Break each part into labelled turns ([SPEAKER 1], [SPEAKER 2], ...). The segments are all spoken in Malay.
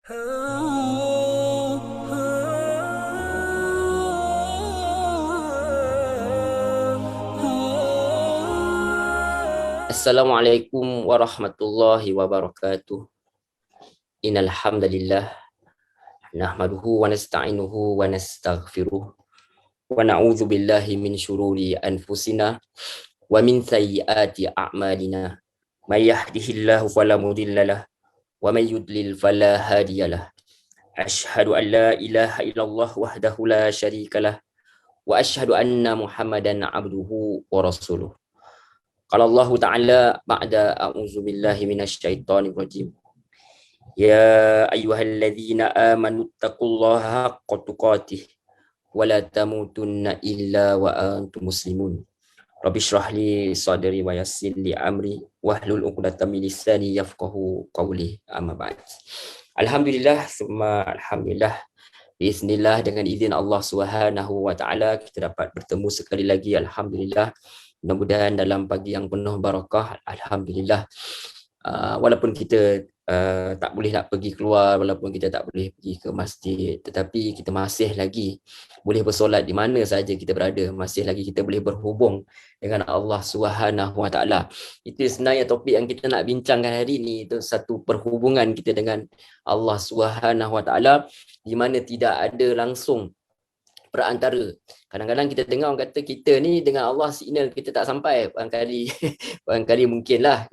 [SPEAKER 1] Assalamualaikum warahmatullahi wabarakatuh. Innal hamdalillah nahmaduhu wa nasta'inuhu wa nastaghfiruh wa na'udzu billahi min syururi anfusina wa min sayyiati a'malina. May yahdihillahu fala mudhillalah wa may yudlil fala hadiyalah. Asyhadu an la ilaha illallah wahdahu la syarikalah wa asyhadu anna Muhammadan abduhu wa rasuluh. Qala Allah Ta'ala ba'da a'udzu billahi minasyaitonir rajim. Ya ayyuhalladzina amanu taqullaha haqqa tuqatih wa la tamutunna illa wa antum muslimun. Rabbi shrah li sadri wa yassir li amri wahlul 'uqdatam min lisani yafqahu qawli. Amma ba'd. Alhamdulillah summa alhamdulillah. Bismillah, dengan izin Allah Subhanahu wa taala kita dapat bertemu sekali lagi, alhamdulillah. Mudah-mudahan dalam pagi yang penuh barakah, alhamdulillah. Walaupun kita tak boleh nak pergi keluar, walaupun kita tak boleh pergi ke masjid, tetapi kita masih lagi boleh bersolat di mana saja kita berada, masih lagi kita boleh berhubung dengan Allah Subhanahu Wa Taala. Itu sebenarnya topik yang kita nak bincangkan hari ini, itu satu perhubungan kita dengan Allah Subhanahu Wa Taala di mana tidak ada langsung perantara. Kadang-kadang kita dengar orang kata kita ni dengan Allah signal kita tak sampai. Barangkali mungkinlah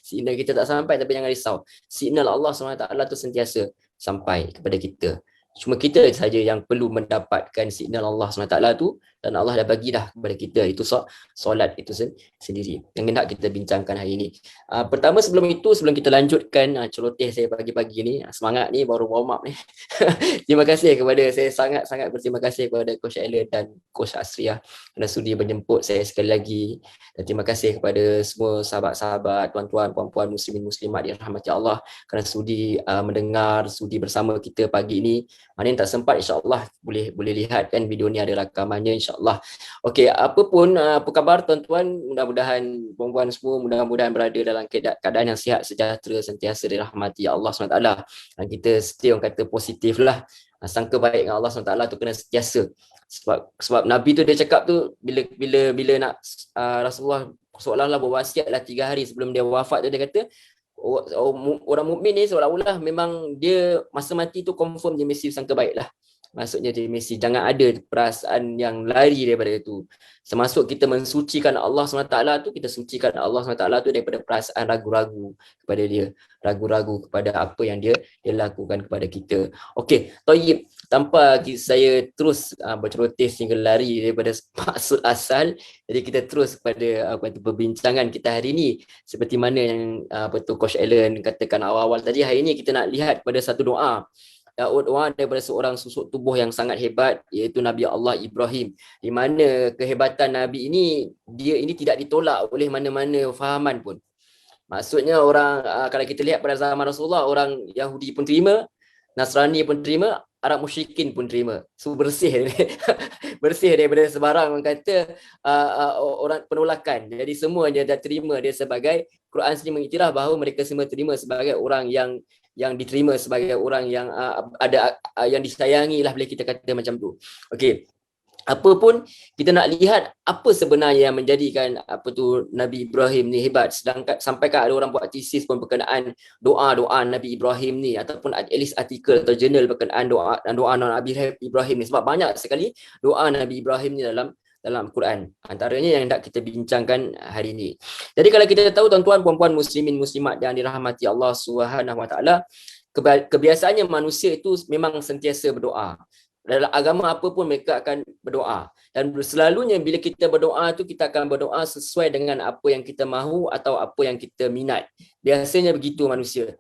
[SPEAKER 1] signal kita tak sampai, tapi jangan risau. Signal Allah SWT tu sentiasa sampai kepada kita. Cuma kita saja yang perlu mendapatkan signal Allah SWT tu, dan Allah dah bagi dah kepada kita. Itu solat itu sendiri yang nak kita bincangkan hari ini. Pertama sebelum kita lanjutkan celoteh saya pagi-pagi ni, semangat ni baru warm up ni. Terima kasih kepada, saya sangat-sangat berterima kasih kepada Coach Alan dan Coach Asria kerana sudi menjemput saya sekali lagi. Dan terima kasih kepada semua sahabat-sahabat, tuan-tuan, puan-puan, muslimin, muslimat dirahmati Allah kerana sudi mendengar, sudi bersama kita pagi ini. Mana yang tak sempat, insya-Allah boleh lihat kan video ni, ada rakamannya insya-Allah. Okey, apa khabar tuan-tuan? Mudah-mudahan puan-puan semua mudah-mudahan berada dalam keadaan yang sihat sejahtera, sentiasa dirahmati Allah SWT. Dan kita stay orang kata positif lah. Sangka baik dengan Allah SWT tu kena sentiasa. Sebab Nabi tu dia cakap tu bila nak Rasulullah seolah-olah berwasiat lah 3 hari sebelum dia wafat tu, dia kata orang mukmin ni seolah-olah memang dia masa mati tu confirm dia mesti sangka baik lah. Maksudnya dia mesti jangan ada perasaan yang lari daripada itu. Termasuk kita mensucikan Allah SWT tu, kita sucikan Allah SWT tu daripada perasaan ragu-ragu kepada dia, ragu-ragu kepada apa yang dia lakukan kepada kita. Okey, Tayyib, tanpa saya terus berceloteh sehingga lari daripada maksud asal, jadi kita terus kepada perbincangan kita hari ini. Seperti mana yang Coach Alan katakan awal-awal tadi, hari ini kita nak lihat pada satu doa daripada seorang susuk tubuh yang sangat hebat, iaitu Nabi Allah Ibrahim. Di mana kehebatan Nabi ini, dia ini tidak ditolak oleh mana-mana fahaman pun. Maksudnya orang kalau kita lihat pada zaman Rasulullah, orang Yahudi pun terima, Nasrani pun terima, Arab musyrikin pun terima. So bersih bersih daripada sebarang orang kata orang penolakan. Jadi semua dia dah terima dia sebagai, Quran sendiri mengiktiraf bahawa mereka semua terima sebagai orang yang diterima, sebagai orang yang ada yang disayangi lah, boleh kita kata macam tu. Okey. Apa pun kita nak lihat apa sebenarnya yang menjadikan Nabi Ibrahim ni hebat, sedangkan sampaikan ada orang buat tesis pun berkenaan doa-doa Nabi Ibrahim ni, ataupun at least artikel atau jurnal berkenaan doa Nabi Ibrahim ni, sebab banyak sekali doa Nabi Ibrahim ni dalam Quran. Antaranya yang nak kita bincangkan hari ini. Jadi kalau kita tahu tuan-tuan, puan-puan, muslimin, muslimat yang dirahmati Allah Subhanahu Wa Taala, kebiasaannya manusia itu memang sentiasa berdoa. Dalam agama apa pun mereka akan berdoa, dan selalunya bila kita berdoa tu, kita akan berdoa sesuai dengan apa yang kita mahu atau apa yang kita minat. Biasanya begitu manusia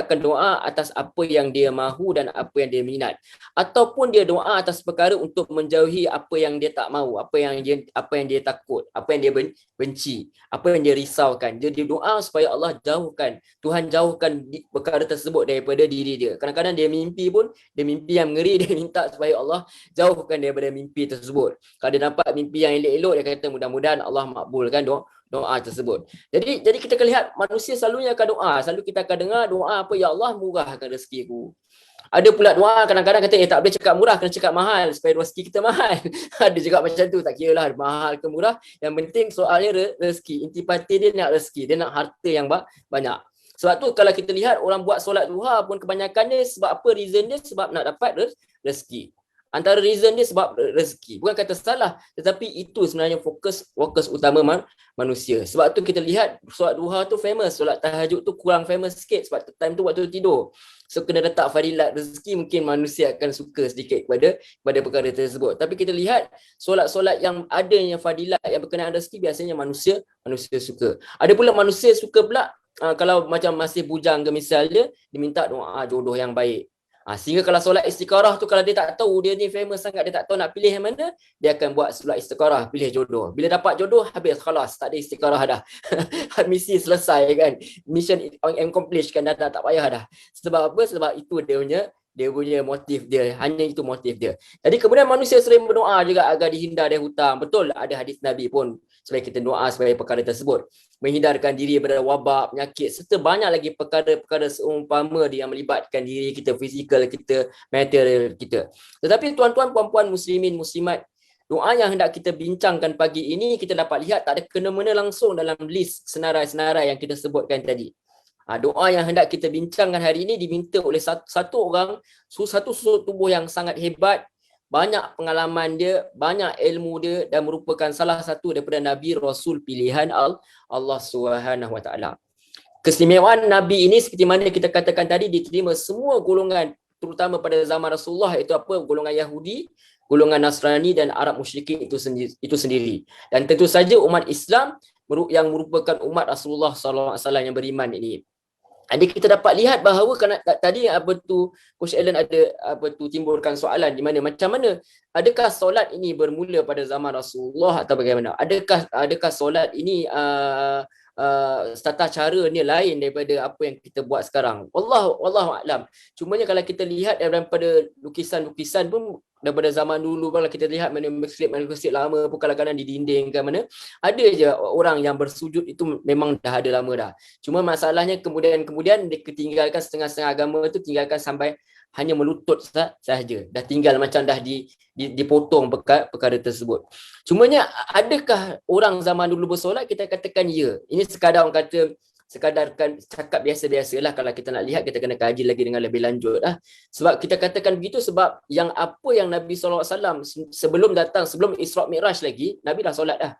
[SPEAKER 1] akan doa atas apa yang dia mahu dan apa yang dia minat, ataupun dia doa atas perkara untuk menjauhi apa yang dia tak mahu, apa yang dia takut, apa yang dia benci, apa yang dia risaukan. Dia doa supaya Allah jauhkan, Tuhan jauhkan perkara tersebut daripada diri dia. Kadang-kadang dia mimpi pun, dia mimpi yang mengeri, dia minta supaya Allah jauhkan daripada mimpi tersebut. Kalau dia nampak mimpi yang elok-elok, dia kata mudah-mudahan Allah makbulkan doa tersebut. Jadi kita akan lihat manusia selalunya akan doa. Selalu kita akan dengar doa apa, ya Allah murahkan rezekiku. Ada pula doa kadang-kadang kata tak boleh cakap murah, kena cakap mahal supaya rezeki kita mahal. Ada juga macam tu, tak kira lah mahal ke murah, yang penting soalnya rezeki. Intipati dia nak rezeki, dia nak harta yang banyak. Sebab tu kalau kita lihat orang buat solat duha pun kebanyakannya sebab apa reason dia? Sebab nak dapat rezeki. Antara reason dia sebab rezeki. Bukan kata salah, tetapi itu sebenarnya fokus utama manusia. Sebab tu kita lihat solat duha tu famous, solat tahajud tu kurang famous sikit sebab time tu waktu tidur. So kena letak fadilat rezeki, mungkin manusia akan suka sedikit kepada perkara tersebut. Tapi kita lihat solat-solat yang adanya fadilat yang berkenaan rezeki biasanya manusia suka. Ada pula manusia suka pula kalau macam masih bujang ke misalnya, diminta doa jodoh yang baik. Sehingga kalau solat istikharah tu, kalau dia tak tahu dia ni famous sangat, dia tak tahu nak pilih yang mana, dia akan buat solat istikharah, pilih jodoh. Bila dapat jodoh, habis, khalas, tak ada istikharah dah. Misi selesai kan, mission accomplished kan, dah tak payah dah. Sebab apa? Sebab itu dia punya motif dia, hanya itu motif dia. Jadi kemudian manusia sering berdoa juga agar dihindar dari hutang. Betul, ada hadis Nabi pun supaya kita doa supaya perkara tersebut, menghindarkan diri daripada wabak, penyakit, serta banyak lagi perkara-perkara seumpama yang melibatkan diri kita, fizikal kita, material kita. Tetapi tuan-tuan, puan-puan, muslimin, muslimat, doa yang hendak kita bincangkan pagi ini, kita dapat lihat tak ada kena-mena langsung dalam list senarai-senarai yang kita sebutkan tadi. Doa yang hendak kita bincangkan hari ini diminta oleh satu orang, satu susuk tubuh yang sangat hebat, banyak pengalaman dia, banyak ilmu dia, dan merupakan salah satu daripada Nabi Rasul pilihan Allah Subhanahu Wa Taala. Keistimewaan Nabi ini seperti mana kita katakan tadi, diterima semua golongan, terutama pada zaman Rasulullah, itu apa? Golongan Yahudi, golongan Nasrani dan Arab musyrikin itu sendiri. Dan tentu saja umat Islam yang merupakan umat Rasulullah SAW yang beriman ini. Jadi kita dapat lihat bahawa tadi Coach Allen ada timbulkan soalan di mana macam mana, adakah solat ini bermula pada zaman Rasulullah atau bagaimana? Adakah solat ini tata cara ni lain daripada apa yang kita buat sekarang? Wallahu a'lam. Cumanya kalau kita lihat daripada lukisan-lukisan pun daripada zaman dulu, kalau kita lihat masjid lama pun kadang-kadang di dinding ke mana, ada je orang yang bersujud, itu memang dah ada lama dah. Cuma masalahnya kemudian dia ketinggalkan setengah-setengah agama tu, tinggalkan sampai hanya melutut sahaja. Dah tinggal macam dah dipotong perkara tersebut. Cumanya adakah orang zaman dulu bersolat? Kita katakan ya. Ini sekadar orang kata, sekadarkan cakap biasa-biasalah. Kalau kita nak lihat, kita kena kaji lagi dengan lebih lanjut lah. Sebab kita katakan begitu sebab yang Nabi SAW sebelum Isra' Mi'raj lagi, Nabi dah solat dah.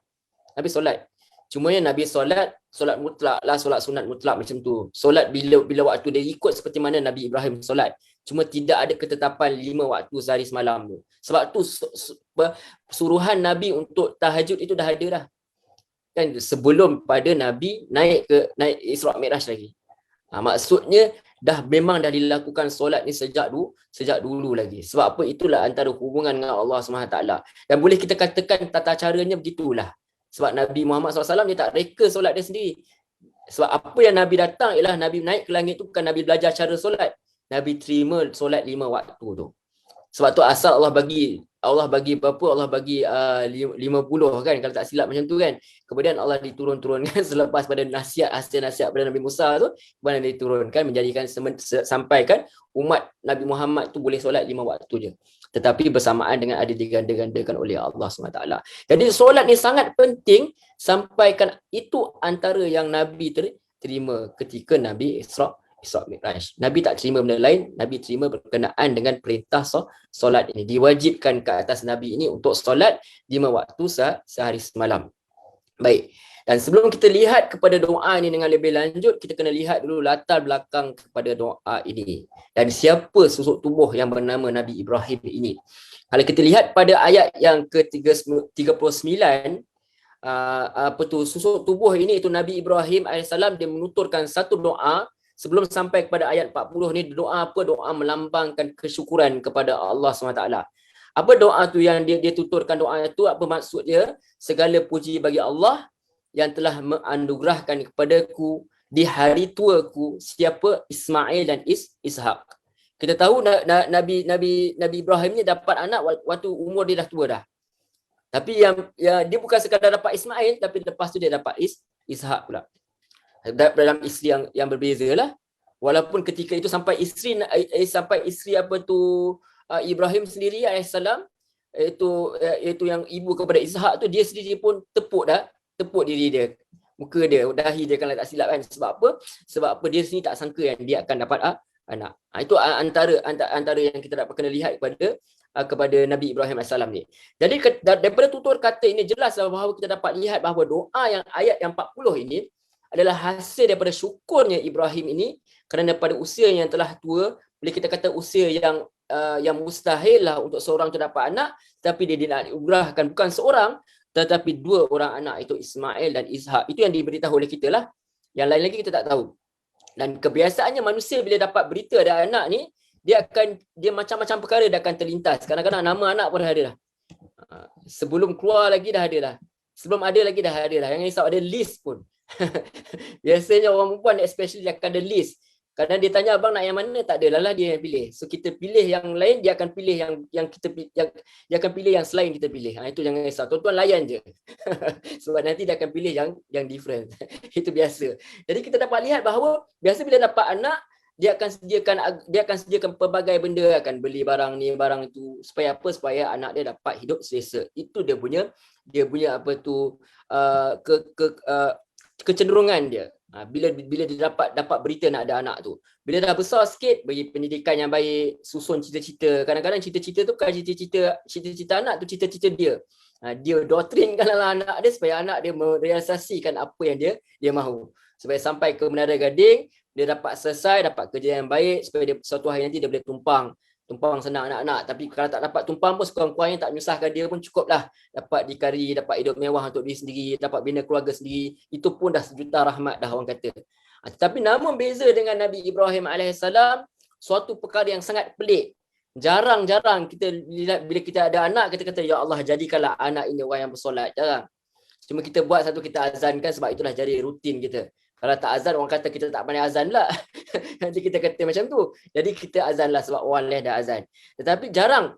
[SPEAKER 1] Nabi solat. Cumanya Nabi solat mutlak lah, solat sunat mutlak macam tu. Solat bila waktu dia ikut seperti mana Nabi Ibrahim solat. Cuma tidak ada ketetapan 5 waktu sehari semalam tu. Sebab tu suruhan Nabi untuk tahajud itu dah ada dah. Kan sebelum pada Nabi naik Isra' Mi'raj lagi. Maksudnya memang dah dilakukan solat ni sejak dulu lagi. Sebab apa? Itulah antara hubungan dengan Allah SWT. Dan boleh kita katakan tata caranya begitulah. Sebab Nabi Muhammad SAW dia tak reka solat dia sendiri. Sebab apa yang Nabi datang ialah Nabi naik ke langit tu bukan Nabi belajar cara solat. Nabi terima solat 5 waktu tu. Sebab tu asal Allah bagi berapa? Allah bagi 50 kan, kalau tak silap macam tu kan. Kemudian Allah diturunkan selepas pada hasil nasihat pada Nabi Musa tu, kemudian diturunkan menjadikan sampaikan umat Nabi Muhammad tu boleh solat 5 waktu je. Tetapi bersamaan dengan ada diganda-gandakan oleh Allah SWT. Jadi solat ni sangat penting, sampaikan itu antara yang Nabi terima ketika Nabi Isra' Mi'raj. Nabi tak terima benda lain, Nabi terima berkenaan dengan perintah solat ini. Diwajibkan ke atas Nabi ini untuk solat 5 waktu sehari semalam. Baik. Dan sebelum kita lihat kepada doa ini dengan lebih lanjut, kita kena lihat dulu latar belakang kepada doa ini. Dan siapa susuk tubuh yang bernama Nabi Ibrahim ini. Kalau kita lihat pada ayat yang ke-39, susuk tubuh ini itu Nabi Ibrahim AS dia menuturkan satu doa. Sebelum sampai kepada ayat 40 ni, doa apa? Doa melambangkan kesyukuran kepada Allah SWT. Apa doa tu yang dia tuturkan doa itu? Apa maksud dia? Segala puji bagi Allah yang telah menganugerahkan kepadaku di hari tuaku siapa Ismail dan Ishak. Kita tahu Nabi Ibrahim ni dapat anak waktu umur dia dah tua dah. Tapi yang dia bukan sekadar dapat Ismail, tapi lepas tu dia dapat Ishak pula. Dalam isteri yang berbeza lah. Walaupun ketika itu sampai isteri apa tu Ibrahim sendiri alaihissalam, iaitu yang ibu kepada Ishak tu, dia sendiri pun tepuk diri dia, muka dia, dahi dia, kalau tak silap kan. Sebab apa? Sebab apa dia sendiri tak sangka yang dia akan dapat anak. Itu antara yang kita dapat kena lihat kepada Nabi Ibrahim AS ni. Jadi daripada tutur kata ini jelas bahawa kita dapat lihat bahawa doa yang ayat yang 40 ini adalah hasil daripada syukurnya Ibrahim ini, kerana pada usia yang telah tua, boleh kita kata usia yang mustahil lah untuk seorang tu dapat anak, tapi dia dianugerahkan bukan seorang tetapi 2 orang anak, itu Ismail dan Ishak. Itu yang diberitahu oleh kita lah. Yang lain lagi kita tak tahu. Dan kebiasaannya manusia bila dapat berita ada anak ni, dia macam-macam perkara dia akan terlintas. Kadang-kadang nama anak pun dah ada dah. Sebelum keluar lagi dah ada dah. Sebelum ada lagi dah ada dah. Yang risau ada list pun. Biasanya orang perempuan especially dia akan ada list. Kadang dia tanya abang nak yang mana, tak adalah lah dia yang pilih. So kita pilih yang lain, dia akan pilih yang kita dia akan pilih yang selain kita pilih. Itu jangan risau. Tuan-tuan layan je. Sebab nanti dia akan pilih yang different. Itu biasa. Jadi kita dapat lihat bahawa biasa bila dapat anak, dia akan sediakan pelbagai benda, akan beli barang ni barang itu, supaya apa? Supaya anak dia dapat hidup selesa. Itu dia punya apa tu kecenderungan dia. Bila dia dapat berita nak ada anak tu, bila dah besar sikit, bagi pendidikan yang baik, susun cita-cita. Kadang-kadang cita-cita tu bukan cita-cita anak tu, cita-cita dia. Dia doktrinkanlah anak dia supaya anak dia merealisasikan apa yang dia mahu, supaya sampai ke Menara Gading dia dapat selesai, dapat kerja yang baik, supaya dia suatu hari nanti dia boleh tumpang senang anak-anak. Tapi kalau tak dapat tumpang pun, sekurang-kurangnya tak menyusahkan dia pun cukuplah. Dapat dikari, dapat hidup mewah untuk diri sendiri, dapat bina keluarga sendiri, itu pun dah sejuta rahmat dah orang kata. Tetapi namun beza dengan Nabi Ibrahim AS, suatu perkara yang sangat pelik. Jarang-jarang kita lihat bila kita ada anak, kita kata, ya Allah jadikanlah anak ini orang yang bersolat. Jarang. Cuma kita buat satu, kita azankan sebab itulah jadi rutin kita. Kalau tak azan, orang kata kita tak pandai azan pula. Nanti kita kata macam tu. Jadi kita azanlah sebab orang lain dah azan. Tetapi jarang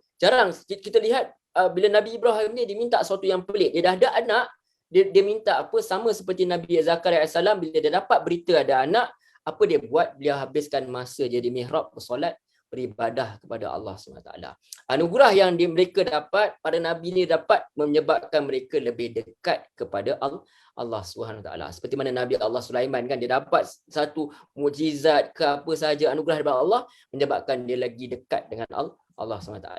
[SPEAKER 1] kita lihat bila Nabi Ibrahim ni diminta sesuatu yang pelik. Dia dah ada anak, dia minta apa, sama seperti Nabi Zakaria AS, bila dia dapat berita ada anak, apa dia buat? Dia habiskan masa dia di mihrab bersolat, beribadah kepada Allah SWT. Anugerah yang mereka dapat, para Nabi ni dapat menyebabkan mereka lebih dekat kepada Allah SWT. Seperti mana Nabi Allah Sulaiman kan, dia dapat satu mukjizat ke apa sahaja, anugerah daripada Allah, menyebabkan dia lagi dekat dengan Allah SWT.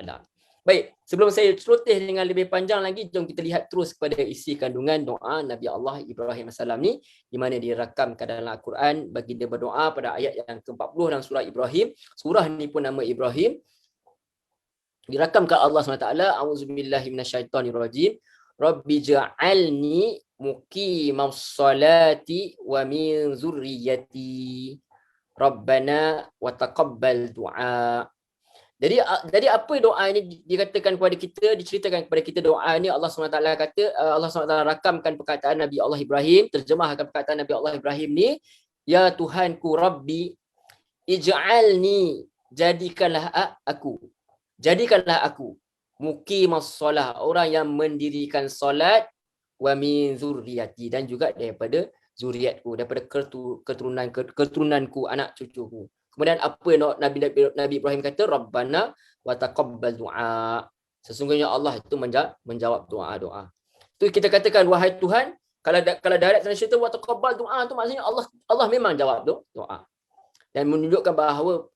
[SPEAKER 1] Baik, sebelum saya celoteh dengan lebih panjang lagi, jom kita lihat terus kepada isi kandungan doa Nabi Allah Ibrahim AS ni, di mana dirakamkan dalam Al-Quran. Bagi dia berdoa pada ayat yang ke-40 dalam surah Ibrahim. Surah ni pun nama Ibrahim. Dirakamkan Allah SWT. A'udzubillahi minasyaitonirrajim. Rabbi ja'alni muqimas salati wa min zurriyyati. Rabbana wa taqabbal du'a. Jadi apa doa ini dikatakan kepada kita, diceritakan kepada kita doa ini. Allah SWT kata, Allah SWT rakamkan perkataan Nabi Allah Ibrahim, terjemahkan perkataan Nabi Allah Ibrahim ni, ya Tuhanku Rabbi, ij'alni, jadikanlah aku muqimas solah, orang yang mendirikan solat, wa min zurriyati, dan juga daripada zuriatku, daripada keturunanku, anak cucuku. Kemudian apa Nabi Ibrahim kata? Rabbana wa taqabbal du'a. Sesungguhnya Allah itu menjawab doa-doa. Tu kita katakan, wahai Tuhan, kalau direct translation wa taqabbal du'a tu maksudnya Allah memang jawab doa. Dan menunjukkan bahawa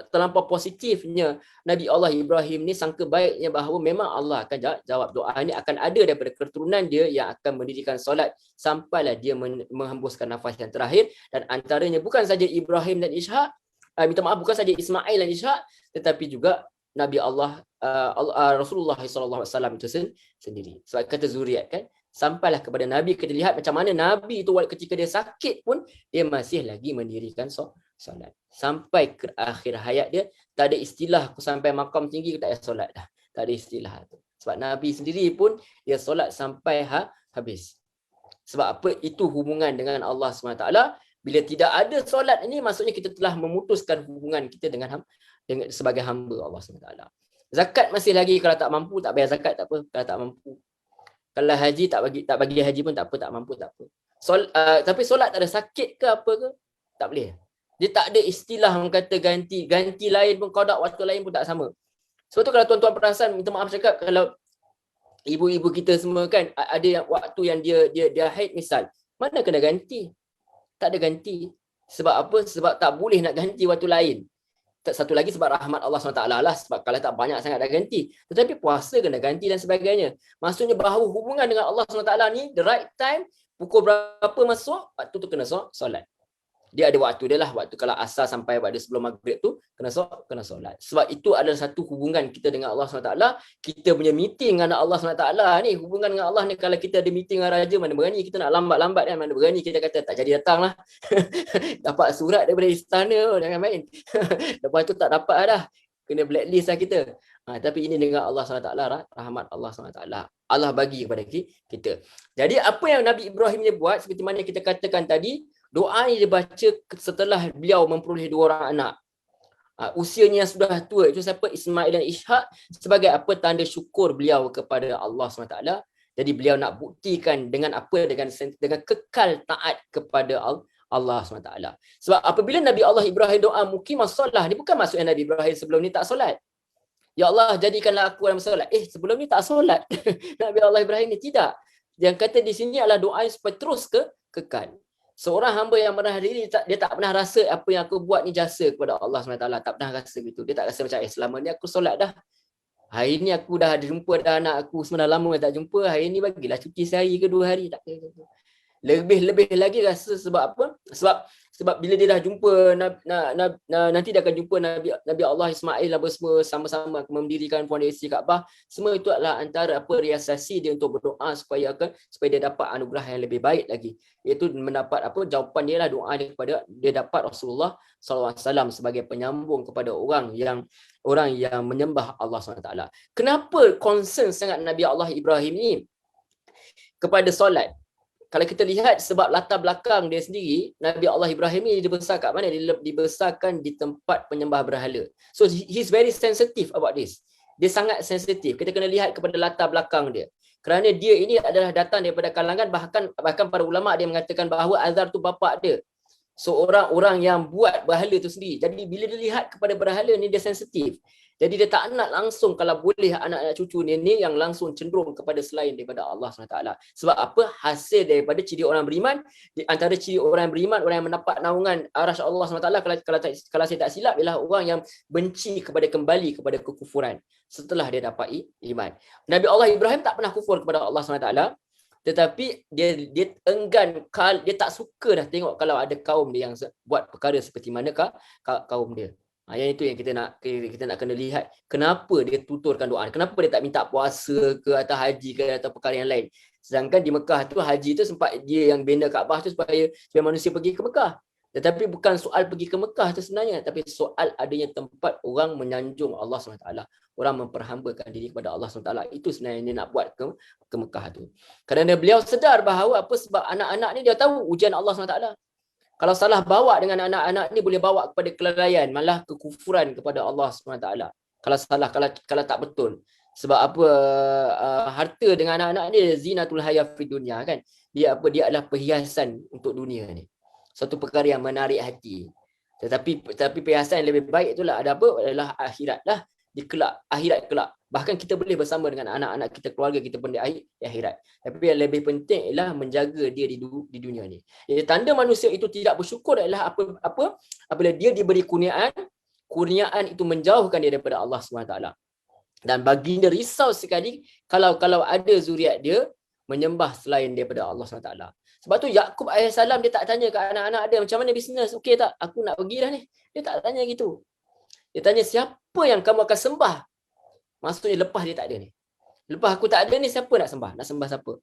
[SPEAKER 1] terlampau positifnya Nabi Allah Ibrahim ni, sangka baiknya bahawa memang Allah akan jawab doa ni, akan ada daripada keturunan dia yang akan mendirikan solat sampailah dia menghembuskan nafas yang terakhir. Dan antaranya bukan saja Ibrahim dan Ishak, bukan saja Ismail dan Ishak, tetapi juga Nabi Allah Rasulullah SAW itu sendiri. Sebab kata zuriat kan, sampailah kepada Nabi. Kita lihat macam mana Nabi itu ketika dia sakit pun, dia masih lagi mendirikan solat. Sampai ke akhir hayat dia, tak ada istilah aku sampai makam tinggi, aku tak payah solat dah. Tak ada istilah tu. Sebab Nabi sendiri pun, dia solat sampai habis. Sebab apa? Itu hubungan dengan Allah SWT. Bila tidak ada solat ini, maksudnya kita telah memutuskan hubungan kita dengan sebagai hamba Allah SWT. Zakat masih lagi, kalau tak mampu, tak bayar zakat, tak apa. Kalau tak mampu, Kalau haji tak bagi haji pun tak apa, tak mampu tak apa. Tapi solat tak ada sakit ke apa ke, tak boleh. Dia tak ada istilah orang kata ganti lain pun, qada waktu lain pun tak sama. Sebab tu kalau tuan-tuan perasan, minta maaf cakap, kalau ibu-ibu kita semua kan, ada yang waktu yang dia haid misal, mana kena ganti? Tak ada ganti. Sebab apa? Sebab tak boleh nak ganti waktu lain. Satu lagi sebab rahmat Allah SWT lah, sebab kalau tak banyak sangat dah ganti. Tetapi puasa kena ganti dan sebagainya. Maksudnya bahawa hubungan dengan Allah SWT ni, the right time, pukul berapa masuk, waktu tu kena solat. Dia ada waktu dia lah, waktu kalau asar sampai pada sebelum maghrib tu kena solat. Sebab itu adalah satu hubungan kita dengan Allah SWT. Kita punya meeting dengan Allah SWT ni, hubungan dengan Allah ni, kalau kita ada meeting dengan raja, mana berani kita nak lambat-lambat kan, mana berani kita kata tak jadi datang lah. Dapat surat daripada istana, jangan main. Lepas tu tak dapat dah, kena blacklist lah kita. Tapi ini dengan Allah SWT, rahmat Allah SWT. Allah bagi kepada kita. Jadi apa yang Nabi Ibrahim ni buat, seperti mana kita katakan tadi, doa ni dibaca setelah beliau memperoleh 2 orang anak. Usianya yang sudah tua, itu siapa? Ismail dan Ishak, sebagai apa? Tanda syukur beliau kepada Allah SWT. Jadi beliau nak buktikan dengan apa? Dengan kekal taat kepada Allah SWT. Sebab apabila Nabi Allah Ibrahim doa muqimah solah, ni bukan maksudnya Nabi Ibrahim sebelum ni tak solat. Ya Allah, jadikanlah aku dalam solat. Sebelum ni tak solat. Nabi Allah Ibrahim ni tidak. Yang kata di sini adalah doa supaya terus kekal. Seorang hamba yang merendah diri, dia tak pernah rasa apa yang aku buat ni jasa kepada Allah SWT. Tak pernah rasa gitu. Dia tak rasa macam, selama ni aku solat dah. Hari ni aku dah jumpa dah anak aku, sebenarnya lama tak jumpa. Hari ni bagilah cuti sehari ke 2 hari. Tak kira. Lebih lagi rasa sebab apa? Sebab bila dia dah jumpa nanti dia akan jumpa Nabi Allah Ismail apa semua, sama-sama mendirikan fondasi Kaabah. Semua itu adalah antara realisasi dia untuk berdoa supaya dia dapat anugerah yang lebih baik lagi, iaitu mendapat jawapan dia lah, doa dia kepada dia dapat Rasulullah SAW sebagai penyambung kepada orang yang menyembah Allah SWT. Kenapa concern sangat Nabi Allah Ibrahim ni kepada solat? Kalau kita lihat sebab latar belakang dia sendiri, Nabi Allah Ibrahim ni dibesar kat mana? Dia dibesarkan di tempat penyembah berhala. So he's very sensitive about this. Dia sangat sensitif. Kita kena lihat kepada latar belakang dia. Kerana dia ini adalah datang daripada kalangan, bahkan para ulama dia mengatakan bahawa Azar tu bapa dia. So orang yang buat berhala tu sendiri. Jadi bila dia lihat kepada berhala ni, dia sensitif. Jadi dia tak nak langsung, kalau boleh anak-anak cucu ni yang langsung cenderung kepada selain daripada Allah SWT. Sebab apa? Hasil daripada ciri orang beriman, antara ciri orang beriman, orang yang mendapat naungan arasy Allah SWT, kalau saya tak silap, ialah orang yang benci kembali kepada kekufuran setelah dia dapat iman. Nabi Allah Ibrahim tak pernah kufur kepada Allah SWT, tetapi dia enggan, dia tak suka dah tengok kalau ada kaum dia yang buat perkara seperti manakah kaum dia. Yang itu yang kita nak kena lihat. Kenapa dia tuturkan doa? Kenapa dia tak minta puasa ke atau haji ke atau perkara yang lain? Sedangkan di Mekah tu, haji tu sempat dia yang bina Kaabah tu supaya manusia pergi ke Mekah. Tetapi bukan soal pergi ke Mekah tu sebenarnya, tapi soal adanya tempat orang menyanjung Allah SWT. Orang memperhambakan diri kepada Allah SWT. Itu sebenarnya dia nak buat ke Mekah tu. Kerana beliau sedar bahawa sebab anak-anak ni dia tahu ujian Allah SWT. Kalau salah bawa dengan anak-anak ni, boleh bawa kepada kelalaian, malah kekufuran kepada Allah SWT. Kalau salah, kalau tak betul. Sebab harta dengan anak-anak ni zinatul hayat fid dunya kan. Dia adalah perhiasan untuk dunia ni. Satu perkara yang menarik hati. Tetapi perhiasan yang lebih baik itulah adalah akhirat lah. Di akhirat kelak. Bahkan kita boleh bersama dengan anak-anak kita, keluarga kita pun di akhirat. Tapi yang lebih penting ialah menjaga dia di dunia ni. Jadi tanda manusia itu tidak bersyukur adalah apabila dia diberi kurniaan itu menjauhkan dia daripada Allah SWT. Dan baginda risau sekali kalau ada zuriat dia menyembah selain daripada Allah SWT. Sebab tu Yaqub AS dia tak tanya ke anak-anak dia, macam mana bisnes, okey tak? Aku nak pergi dah ni. Dia tak tanya gitu. Dia tanya, siapa yang kamu akan sembah? Maksudnya lepas dia tak ada ni. Lepas aku tak ada ni, siapa nak sembah? Nak sembah siapa?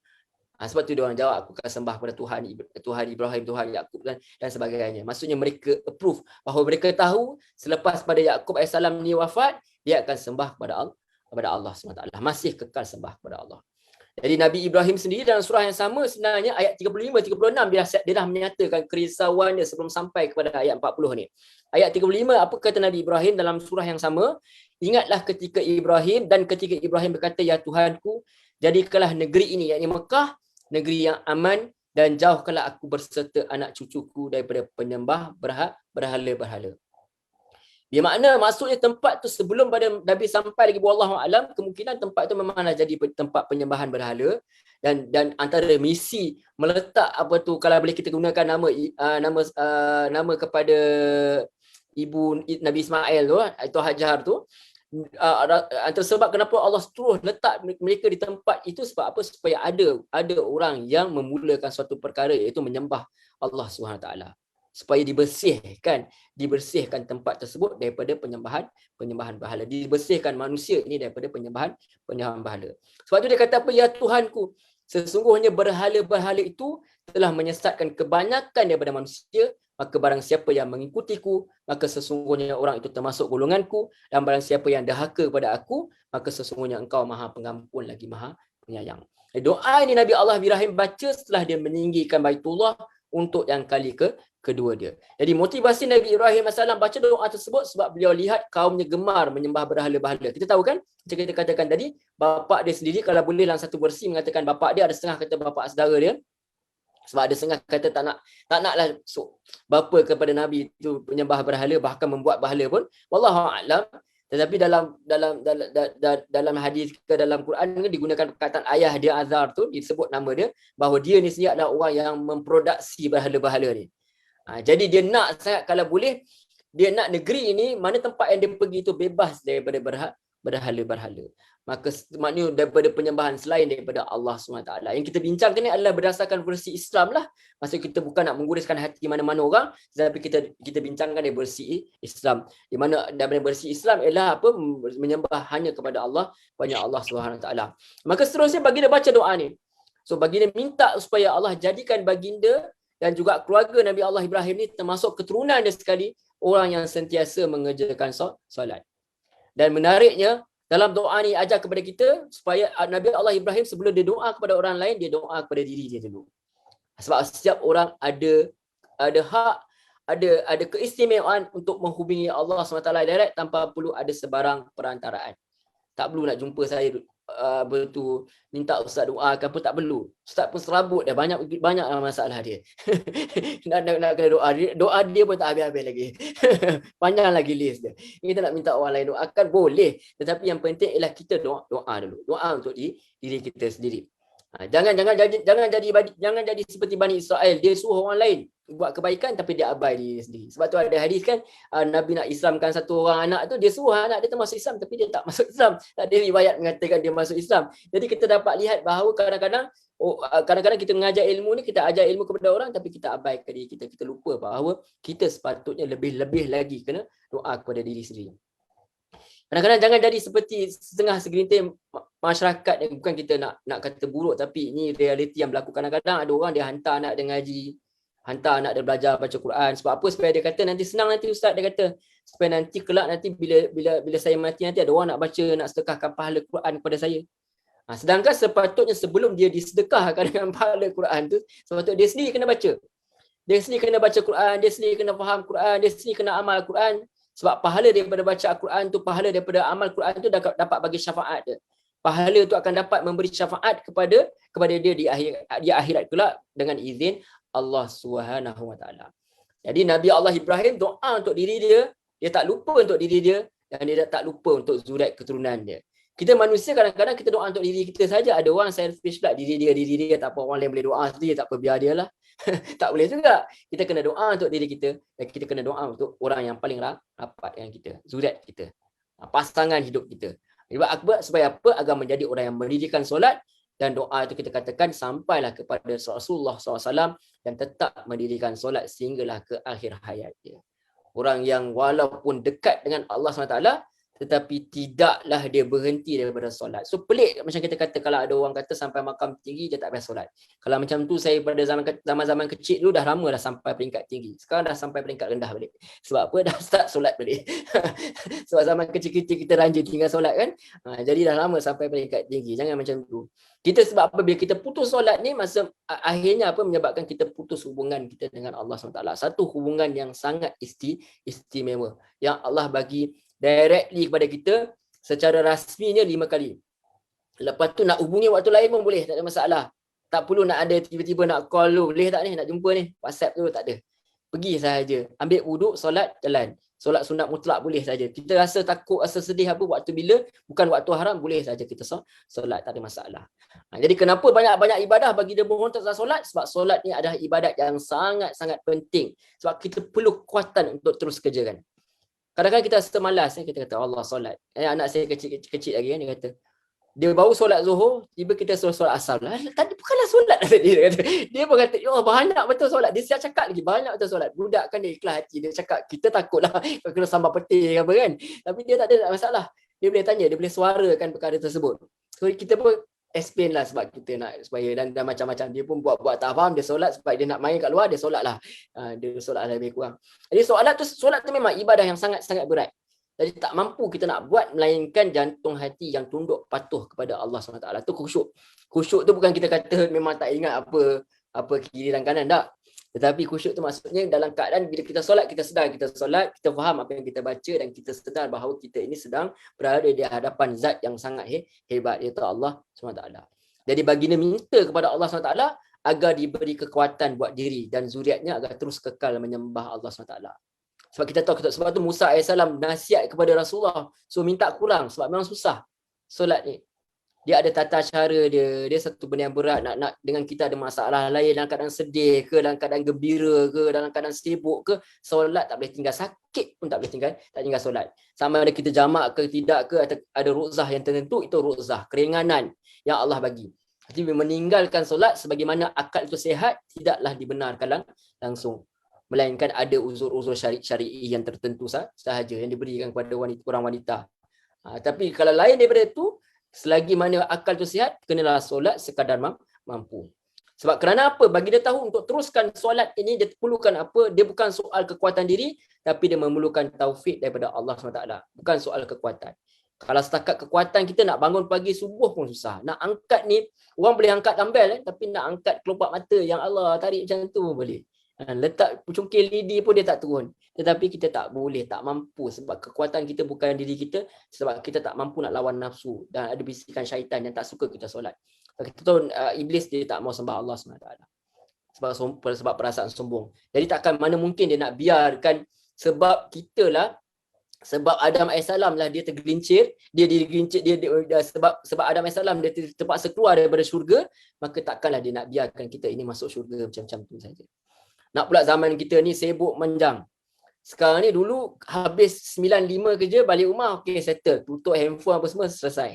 [SPEAKER 1] Sebab tu dia orang jawab, aku akan sembah kepada Tuhan Ibrahim, Tuhan Yaqub dan sebagainya. Maksudnya mereka approve bahawa mereka tahu selepas pada Yaqub AS ni wafat, dia akan sembah kepada Allah SWT. Masih kekal sembah kepada Allah. Jadi Nabi Ibrahim sendiri dalam surah yang sama, sebenarnya ayat 35-36 dia dah menyatakan kerisauan dia sebelum sampai kepada ayat 40 ni. Ayat 35, apa kata Nabi Ibrahim dalam surah yang sama? Ingatlah ketika Ibrahim berkata, ya Tuhanku, jadikanlah negeri ini, yakni Mekah, negeri yang aman, dan jauhkanlah aku berserta anak cucuku daripada penyembah berhala-berhala. Dia makna maksudnya tempat tu sebelum pada Nabi sampai lagi, wallahu alam, kemungkinan tempat tu memanglah jadi tempat penyembahan berhala, dan antara misi meletak apa tu, kalau boleh kita gunakan nama kepada ibu Nabi Ismail tu, itu Hajar tu, antara sebab kenapa Allah terus letak mereka di tempat itu sebab apa? Supaya ada orang yang memulakan suatu perkara, iaitu menyembah Allah SWT, supaya dibersihkan tempat tersebut daripada penyembahan berhala, dibersihkan manusia ini daripada penyembahan berhala. Sebab tu dia kata apa? Ya Tuhanku, sesungguhnya berhala-berhala itu telah menyesatkan kebanyakan daripada manusia, maka barang siapa yang mengikutiku, maka sesungguhnya orang itu termasuk golonganku, dan barang siapa yang dahaka kepada aku, maka sesungguhnya engkau Maha Pengampun lagi Maha Penyayang. Doa ini Nabi Allah Ibrahim baca setelah dia meninggikan Baitullah untuk yang kali kedua dia. Jadi motivasi Nabi Ibrahim AS baca doa tersebut sebab beliau lihat kaumnya gemar menyembah berhala-berhala. Kita tahu kan, macam kita katakan tadi, bapa dia sendiri kalau boleh dalam satu versi mengatakan bapa dia, ada setengah kata bapa saudara dia. Sebab ada setengah kata tak naklah bapa kepada Nabi itu penyembah berhala, bahkan membuat berhala pun. Wallahu a'lam. Tetapi dalam hadis ke dalam Quran digunakan perkataan ayah dia Azar tu, disebut nama dia, bahawa dia ni sendiri adalah orang yang memproduksi berhala-berhala ni. Jadi dia nak sangat, kalau boleh dia nak negeri ini mana tempat yang dia pergi itu bebas daripada berhala-berhala. Maka maknanya daripada penyembahan selain daripada Allah SWT. Yang kita bincangkan ni adalah berdasarkan versi Islam lah. Maksud kita bukan nak mengguruskan hati mana-mana orang, tetapi kita bincangkan dari versi Islam. Di mana daripada versi Islam ialah apa? Menyembah hanya kepada Allah, banyak Allah SWT. Maka seterusnya baginda baca doa ni. So baginda minta supaya Allah jadikan baginda dan juga keluarga Nabi Allah Ibrahim ni termasuk keturunan dia sekali orang yang sentiasa mengerjakan solat. Dan menariknya, dalam doa ni ajar kepada kita supaya Nabi Allah Ibrahim sebelum dia doa kepada orang lain, dia doa kepada diri dia dulu. Sebab setiap orang ada hak, ada keistimewaan untuk menghubungi Allah SWT direct tanpa perlu ada sebarang perantaraan. Tak perlu nak jumpa saya betul minta ustaz doakan pun tak perlu. Ustaz pun serabut dah, banyak masalah dia. nak kena doa dia pun tak habis-habis lagi. Panjang lagi list dia. Kita nak minta orang lain doakan boleh, tetapi yang penting ialah kita doa dulu. Doa untuk diri kita sendiri. Jangan jadi seperti Bani Israel, dia suruh orang lain buat kebaikan tapi dia abai diri sendiri. Sebab tu ada hadis kan, Nabi nak Islamkan satu orang anak tu, dia suruh anak dia termasuk Islam tapi dia tak masuk Islam. Tak ada riwayat mengatakan dia masuk Islam. Jadi kita dapat lihat bahawa kadang-kadang kita mengajar ilmu ni, kita ajar ilmu kepada orang tapi kita abaikan diri kita. Kita lupa bahawa kita sepatutnya lebih lagi kena doa kepada diri sendiri. Kadang-kadang jangan jadi seperti setengah segelintir masyarakat yang bukan kita nak kata buruk, tapi ini realiti yang berlaku. Kadang-kadang ada orang dia hantar anak dia ngaji, hantar anak dia belajar baca Quran. Sebab apa? Supaya dia kata nanti senang nanti ustaz, dia kata supaya nanti kelak nanti bila saya mati nanti ada orang nak baca, nak sedekahkan pahala Quran kepada saya. Sedangkan sepatutnya sebelum dia disedekahkan dengan pahala Quran tu, sepatutnya dia sendiri kena baca. Dia sendiri kena baca Quran, dia sendiri kena faham Quran, dia sendiri kena amal Quran. Sebab pahala daripada baca Al-Quran tu, pahala daripada amal Quran tu dapat bagi syafaat dia. Pahala tu akan dapat memberi syafaat kepada dia di akhirat kelak dengan izin Allah SWT. Jadi Nabi Allah Ibrahim doa untuk diri dia, dia tak lupa untuk diri dia, dan dia tak lupa untuk zuriat keturunan dia. Kita manusia kadang-kadang kita doa untuk diri kita saja. Ada orang selfish pula, diri dia tak apa, orang lain boleh doa sendiri, tak apa, biar dia lah. Tak boleh juga. Kita kena doa untuk diri kita, dan kita kena doa untuk orang yang paling rapat dengan kita, zuriat kita, pasangan hidup kita. Supaya apa? Agar menjadi orang yang mendirikan solat, dan doa itu kita katakan sampailah kepada Rasulullah SAW dan tetap mendirikan solat sehinggalah ke akhir hayat dia. Orang yang walaupun dekat dengan Allah SWT, tetapi tidaklah dia berhenti daripada solat. So pelik macam kita kata, kalau ada orang kata sampai makam tinggi dia tak payah solat. Kalau macam tu, saya pada zaman-zaman kecil dulu dah lama dah sampai peringkat tinggi. Sekarang dah sampai peringkat rendah balik. Sebab apa? Dah start solat balik. Sebab zaman kecil-kecil kita rajin tinggal solat kan. Jadi dah lama sampai peringkat tinggi. Jangan macam tu. Kita sebab apa? Bila kita putus solat ni, masa akhirnya apa menyebabkan kita putus hubungan kita dengan Allah SWT. Satu hubungan yang sangat istimewa, yang Allah bagi directly kepada kita secara rasminya 5 kali. Lepas tu nak hubungi waktu lain pun boleh, tak ada masalah. Tak perlu nak ada tiba-tiba nak call lu, boleh tak ni, nak jumpa ni, WhatsApp tu tak ada. Pergi sahaja, ambil wuduk, solat, jalan. Solat sunat mutlak boleh saja. Kita rasa takut, rasa sedih apa waktu bila bukan waktu haram, boleh saja kita solat, tak ada masalah. Jadi kenapa banyak-banyak ibadah bagi dia bohong tak solat? Sebab solat ni adalah ibadat yang sangat-sangat penting. Sebab kita perlu kekuatan untuk terus kerjakan. Kadang-kadang kita rasa malas, kita kata Allah solat. Anak saya kecil lagi kan, dia kata, dia baru solat Zuhur, tiba kita suruh solat asar. Tadi bukanlah solat tadi, dia kata. Dia pun kata, "Oh, banyak betul solat." Dia siap cakap lagi, banyak betul solat. Budak kan dia ikhlas hati, dia cakap, kita takutlah kena sambal peti apa kan. Tapi dia tak ada masalah. Dia boleh tanya, dia boleh suarakan perkara tersebut. So kita pun explain lah sebab kita nak supaya dan macam-macam. Dia pun buat tak faham, dia solat sebab dia nak main kat luar, dia solat lah. Dia solat lebih kurang. Jadi solat tu memang ibadah yang sangat-sangat berat. Jadi tak mampu kita nak buat melainkan jantung hati yang tunduk patuh kepada Allah SWT. Itu khusyuk. Khusyuk tu bukan kita kata memang tak ingat apa kiri dan kanan, tak. Tetapi khusyuk tu maksudnya dalam keadaan bila kita solat, kita sedar kita solat, kita faham apa yang kita baca dan kita sedar bahawa kita ini sedang berada di hadapan zat yang sangat hebat, iaitu Allah SWT. Jadi baginda minta kepada Allah SWT agar diberi kekuatan buat diri dan zuriatnya agar terus kekal menyembah Allah SWT. Sebab kita tahu, sebab tu Musa AS nasihat kepada Rasulullah, so minta kurang sebab memang susah solat ni. Dia ada tata cara dia satu benda yang berat, nak dengan kita ada masalah lain, dalam keadaan sedih ke, dalam keadaan gembira ke, dalam keadaan sibuk ke, solat tak boleh tinggal, sakit pun tak boleh tinggal solat. Sama ada kita jamak ke tidak ke, atau ada ruqzah yang tertentu, itu ruqzah, keringanan yang Allah bagi. Jadi meninggalkan solat sebagaimana akal itu sehat, tidaklah dibenarkan langsung. Melainkan ada uzur-uzur syar'i yang tertentu sahaja yang diberikan kepada orang wanita. Tapi kalau lain daripada itu, selagi mana akal tu sihat, kenalah solat sekadar mampu. Sebab kerana apa? Bagi dia tahu untuk teruskan solat ini, dia perlukan apa? Dia bukan soal kekuatan diri, tapi dia memerlukan taufik daripada Allah SWT. Bukan soal kekuatan. Kalau setakat kekuatan kita nak bangun pagi subuh pun susah. Nak angkat ni, orang boleh angkat dumbbell, tapi nak angkat kelopak mata yang Allah tarik macam tu boleh. Letak cungkil lidi pun dia tak turun. Tetapi kita tak boleh, tak mampu sebab kekuatan kita bukan diri kita, sebab kita tak mampu nak lawan nafsu dan ada bisikan syaitan yang tak suka kita solat. Kita tahu iblis dia tak mau sembah Allah SWT sebab perasaan sombong. Jadi takkan mana mungkin dia nak biarkan sebab kita lah, sebab Adam AS lah dia tergelincir, dia sebab Adam AS dia terpaksa keluar daripada syurga, maka takkanlah dia nak biarkan kita ini masuk syurga macam-macam tu saja. Nak pula zaman kita ni sibuk manjang. Sekarang ni dulu habis 9.5 kerja, balik rumah, okey settle. Tutup handphone apa semua, selesai.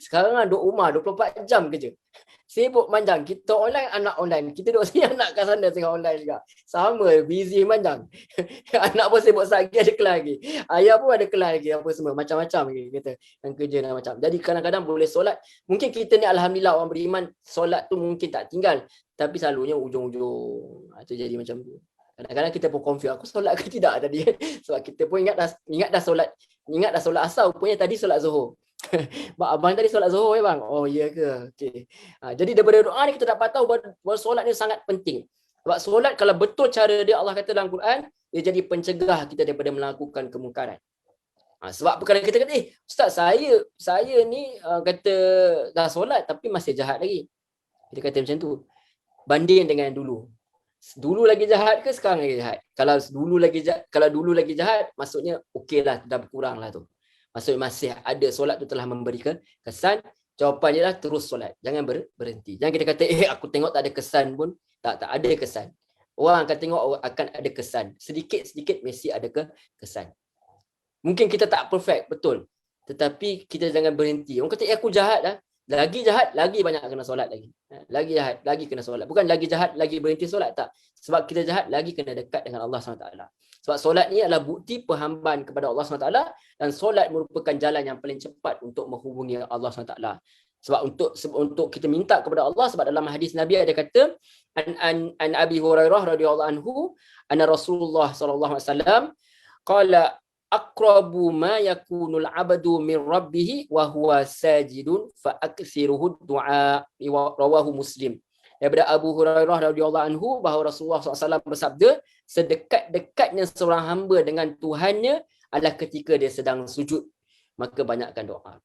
[SPEAKER 1] Sekarang duduk rumah 24 jam kerja. Sibuk manjang. Kita online, anak online. Kita duduk sini, anak kat sana tengok online juga. Sama, busy manjang. Anak pun sibuk lagi, ada kelas lagi. Ayah pun ada kelas lagi, apa semua. Macam-macam lagi kita. Yang kerja dan macam. Jadi kadang-kadang boleh solat. Mungkin kita ni Alhamdulillah orang beriman, solat tu mungkin tak tinggal. Tapi selalunya ujung-ujung. Itu jadi macam tu. Kadang-kadang kita pun confuse, aku solat ke tidak tadi. Sebab kita pun ingat dah solat asar, rupanya tadi solat Zuhur. Abang tadi solat Zuhur ya bang? Oh iya ke? Okay. Jadi daripada doa ni kita dapat tahu bahawa solat ni sangat penting. Sebab solat kalau betul cara dia, Allah kata dalam Quran, dia jadi pencegah kita daripada melakukan kemungkaran. Sebab perkara kita kata, Ustaz saya ni kata dah solat tapi masih jahat lagi. Kita kata macam tu. Banding dengan dulu. Dulu lagi jahat ke sekarang lagi jahat? Kalau dulu lagi jahat, maksudnya okeylah, dah berkurang lah tu. Maksudnya masih ada, solat tu telah memberikan kesan. Jawapannya lah terus solat. Jangan berhenti. Jangan kita kata, aku tengok tak ada kesan pun. Tak ada kesan. Orang akan tengok akan ada kesan. Sedikit-sedikit mesti ada kesan. Mungkin kita tak perfect, betul. Tetapi kita jangan berhenti. Orang kata, aku jahat lah. Lagi jahat, lagi banyak kena solat lagi. Lagi jahat, lagi kena solat. Bukan lagi jahat, lagi berhenti solat, tak. Sebab kita jahat, lagi kena dekat dengan Allah SWT. Sebab solat ni adalah bukti perhambaan kepada Allah SWT, dan solat merupakan jalan yang paling cepat untuk menghubungi Allah SWT. Sebab untuk kita minta kepada Allah, sebab dalam hadis Nabi ada kata, an Abi Hurairah radhiyallahu anhu, anna Rasulullah sallallahu alaihi wasallam qala aqrabu ma yakunul abdu min rabbih wa huwa sajidun fa akthiruhu du'a, rawahu Muslim. Daripada Abu Hurairah radhiyallahu anhu bahawa Rasulullah SAW bersabda, sedekat-dekatnya seorang hamba dengan Tuhannya adalah ketika dia sedang sujud, maka banyakkan doa.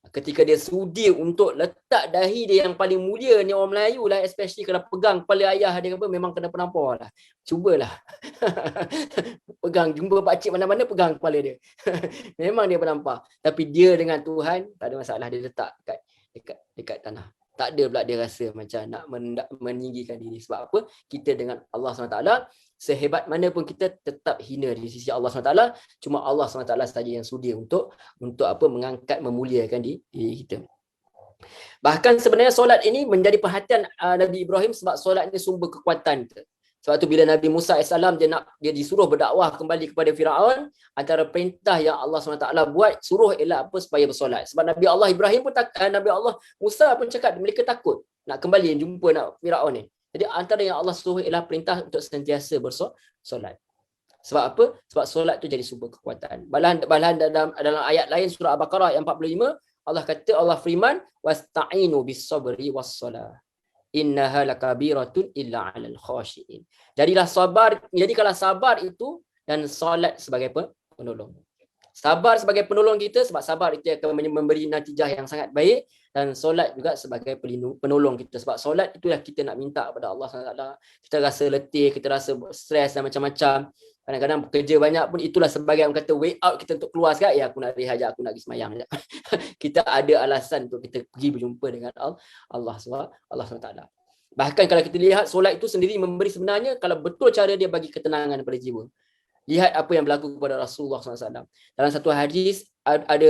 [SPEAKER 1] Ketika dia sudi untuk letak dahi dia yang paling mulia ni, orang Melayu lah, especially kalau pegang kepala ayah dia apa, memang kena penampar lah. Cubalah. Pegang, jumpa pakcik mana-mana pegang kepala dia. Memang dia penampar. Tapi dia dengan Tuhan tak ada masalah, dia letak dekat tanah. Tak ada pula dia rasa macam nak meninggikan diri. Sebab apa? Kita dengan Allah SWT, sehebat mana pun kita tetap hina di sisi Allah SWT. Cuma Allah SWT saja yang sudi untuk apa, mengangkat, memuliakan diri kita. Bahkan sebenarnya solat ini menjadi perhatian Nabi Ibrahim, sebab solat ini sumber kekuatan kita. Sebab tu bila Nabi Musa AS dia disuruh berdakwah kembali kepada Firaun, antara perintah yang Allah SWT buat, suruh ialah apa? Supaya bersolat. Sebab Nabi Allah Ibrahim pun Nabi Allah Musa pun cakap mereka takut nak kembali jumpa nak Firaun ni. Jadi antara yang Allah suruh ialah perintah untuk sentiasa bersolat. Sebab apa? Sebab solat tu jadi sumber kekuatan. Bahan dalam ayat lain surah Al-Baqarah yang 45, Allah kata, Allah firman, wasta'inu bis-sabri was-salah. Innaha lakabiratun illa 'alal khashiin. Jadilah sabar, jadikanlah sabar itu dan solat sebagai penolong. Sabar sebagai penolong kita, sebab sabar itu akan memberi natijah yang sangat baik, dan solat juga sebagai penolong kita. Sebab solat itulah kita nak minta kepada Allah SWT. Kita rasa letih, kita rasa stres dan macam-macam. Kadang-kadang bekerja banyak pun, itulah sebagai orang kata way out kita untuk keluar sekali. Ya, aku nak rehat, aku nak pergi semayang. Kita ada alasan untuk kita pergi berjumpa dengan Allah SWT. Bahkan kalau kita lihat, solat itu sendiri memberi, sebenarnya kalau betul cara dia, bagi ketenangan kepada jiwa. Lihat apa yang berlaku kepada Rasulullah SAW. Dalam satu hadis ada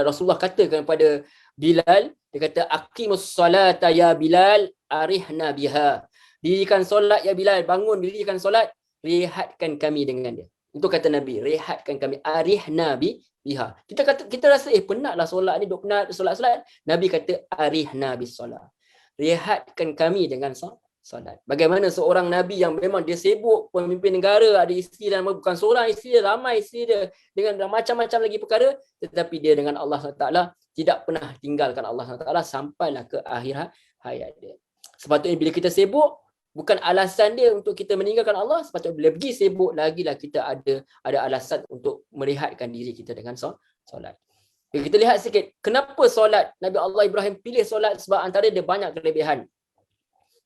[SPEAKER 1] Rasulullah kata kepada Bilal, dia kata, aqimus salata ya Bilal, arihna biha. Dirikan solat ya Bilal, bangun dirikan solat, rehatkan kami dengan dia. Itu kata Nabi, rehatkan kami, arihna biha. Kita rasa penatlah solat ni, duk penat solat. Nabi kata arihna bis solat. Rehatkan kami dengan solat. Bagaimana seorang Nabi yang memang dia sibuk, pemimpin negara, ada isteri dan bukan seorang isteri dia, ramai isteri dia, dengan macam-macam lagi perkara, tetapi dia dengan Allah SWT tidak pernah tinggalkan Allah SWT sampailah ke akhir hayat dia. Sepatutnya bila kita sibuk, bukan alasan dia untuk kita meninggalkan Allah, sepatutnya bila pergi sibuk lagilah kita ada alasan untuk merehatkan diri kita dengan solat. Kita lihat sikit, kenapa solat Nabi Allah Ibrahim pilih solat, sebab antara dia banyak kelebihan.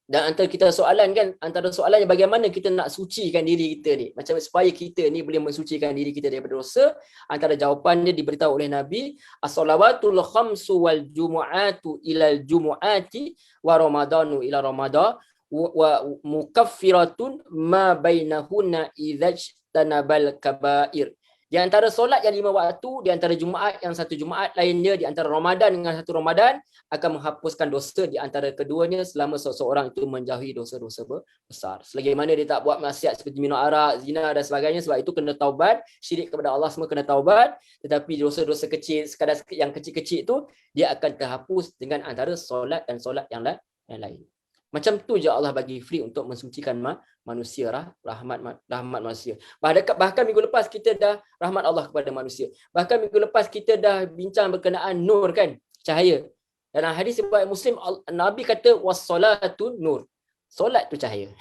[SPEAKER 1] Dan antara kita soalan kan, antara soalannya bagaimana kita nak sucikan diri kita ni, macam supaya kita ni boleh mensucikan diri kita daripada dosa. Antara jawapannya diberitahu oleh Nabi, as-salawatul khamsu wal jumu'atu ilal jumu'ati wa ramadanu ila ramadan wa mukaffiratun ma bainahunna idzajtanabal kabair. Di antara solat yang 5 waktu, di antara Jumaat yang satu Jumaat lainnya, di antara Ramadan dengan satu Ramadan, akan menghapuskan dosa di antara keduanya selama seseorang itu menjauhi dosa-dosa besar. Selagi mana dia tak buat maksiat seperti minum arak, zina dan sebagainya, sebab itu kena taubat, syirik kepada Allah semua kena taubat. Tetapi dosa-dosa kecil, sekadar yang kecil-kecil itu, dia akan terhapus dengan antara solat dan solat yang lain. Macam tu je Allah bagi free untuk mensucikan manusia, rahmat manusia. Bahkan minggu lepas kita dah rahmat Allah kepada manusia. Bahkan minggu lepas kita dah bincang berkenaan nur kan, cahaya. Dalam hadis riwayat Muslim, Nabi kata was-salatu nur. Solat tu cahaya.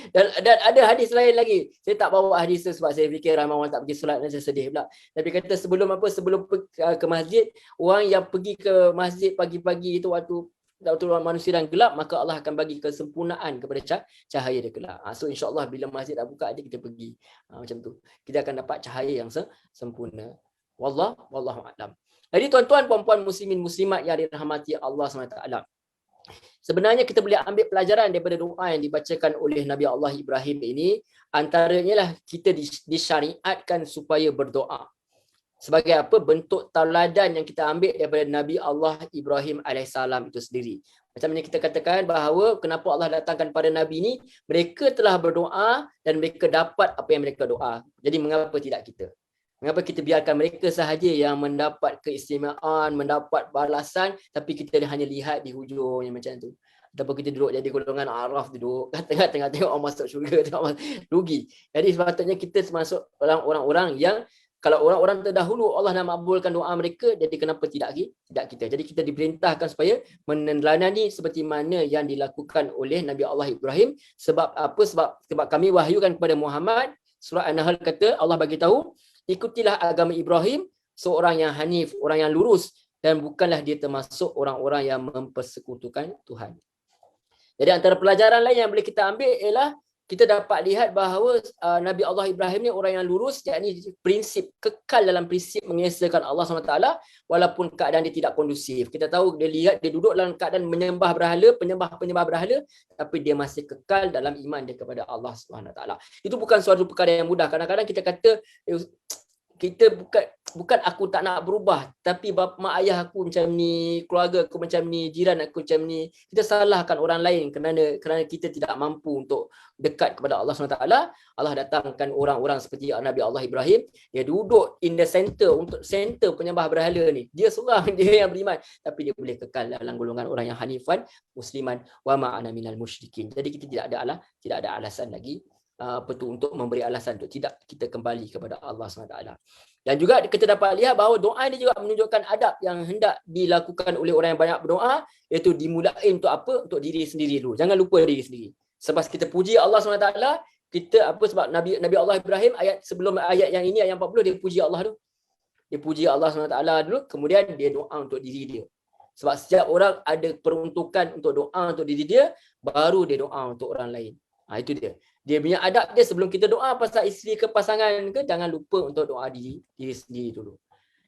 [SPEAKER 1] dan ada hadis lain lagi. Saya tak bawa hadis tu sebab saya fikir ramai orang tak pergi solat dan saya sedih pula. Nabi kata sebelum ke masjid, orang yang pergi ke masjid pagi-pagi itu waktu manusia dan gelap, maka Allah akan bagi kesempurnaan kepada cahaya dia kelak. So insya-Allah bila masjid dah buka aja kita pergi. Macam tu. Kita akan dapat cahaya yang sempurna. Wallahu a'lam. Jadi tuan-tuan, puan-puan, muslimin, muslimat yang dirahmati Allah SWT. Sebenarnya kita boleh ambil pelajaran daripada doa yang dibacakan oleh Nabi Allah Ibrahim ini. Antaranya lah kita disyariatkan supaya berdoa. Sebagai apa? Bentuk tauladan yang kita ambil daripada Nabi Allah Ibrahim AS itu sendiri. Macam mana kita katakan bahawa kenapa Allah datangkan pada Nabi ini, mereka telah berdoa dan mereka dapat apa yang mereka doa. Jadi mengapa tidak kita? Mengapa kita biarkan mereka sahaja yang mendapat keistimewaan, mendapat balasan, tapi kita hanya lihat di hujungnya macam tu. Ataupun kita duduk jadi golongan Araf, duduk tengah-tengah tengok orang masuk syurga, rugi. Jadi sepatutnya kita termasuk orang-orang yang kalau orang-orang terdahulu Allah nak makbulkan doa mereka, jadi kenapa tidak kita? Jadi kita diperintahkan supaya meneladani seperti mana yang dilakukan oleh Nabi Allah Ibrahim. Sebab apa? Sebab kami wahyukan kepada Muhammad. Surah An-Nahl kata, Allah bagi tahu, ikutilah agama Ibrahim seorang yang hanif, orang yang lurus, dan bukanlah dia termasuk orang-orang yang mempersekutukan Tuhan. Jadi antara pelajaran lain yang boleh kita ambil ialah kita dapat lihat bahawa Nabi Allah Ibrahim ni orang yang lurus, yakni prinsip kekal dalam prinsip mengesahkan Allah SWT walaupun keadaan dia tidak kondusif. Kita tahu dia lihat dia duduk dalam keadaan menyembah berhala, penyembah berhala, tapi dia masih kekal dalam iman dia kepada Allah SWT. Itu bukan suatu perkara yang mudah. Kadang-kadang kita kata kita bukan aku tak nak berubah, tapi bapa mak ayah aku macam ni, keluarga aku macam ni, jiran aku macam ni. Kita salahkan orang lain kerana kita tidak mampu untuk dekat kepada Allah SWT. Allah datangkan orang-orang seperti Nabi Allah Ibrahim, dia duduk in the center, untuk center penyembah berhala ni. Dia seorang dia yang beriman, tapi dia boleh kekal dalam golongan orang yang hanifan, musliman, wa ma ana minal musyrikin. Jadi kita tidak ada alasan lagi untuk memberi alasan untuk tidak kita kembali kepada Allah SWT. Dan juga kita dapat lihat bahawa doa ini juga menunjukkan adab yang hendak dilakukan oleh orang yang banyak berdoa, iaitu dimulai untuk apa? Untuk diri sendiri dulu. Jangan lupa diri sendiri. Sebab kita puji Allah SWT, kita sebab Nabi Allah Ibrahim sebelum ayat yang ini, ayat 40, dia puji Allah dulu. Dia puji Allah SWT dulu, kemudian dia doa untuk diri dia. Sebab setiap orang ada peruntukan untuk doa untuk diri dia, baru dia doa untuk orang lain. Itu dia. Dia punya adab dia sebelum kita doa pasal isteri ke pasangan ke, jangan lupa untuk doa diri sendiri dulu.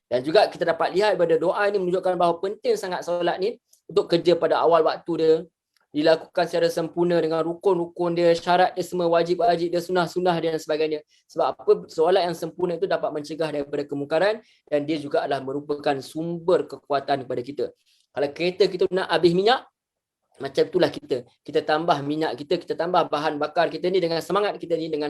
[SPEAKER 1] Dan juga kita dapat lihat pada doa ini menunjukkan bahawa penting sangat solat ni untuk kerja pada awal waktu dia, dilakukan secara sempurna dengan rukun-rukun dia, syarat dia semua, wajib-wajib dia, sunah-sunah dia dan sebagainya. Sebab apa? Solat yang sempurna itu dapat mencegah daripada kemungkaran, dan dia juga adalah merupakan sumber kekuatan kepada kita. Kalau kereta kita nak habis minyak, macam itulah kita tambah minyak kita tambah bahan bakar kita ni dengan semangat kita ni dengan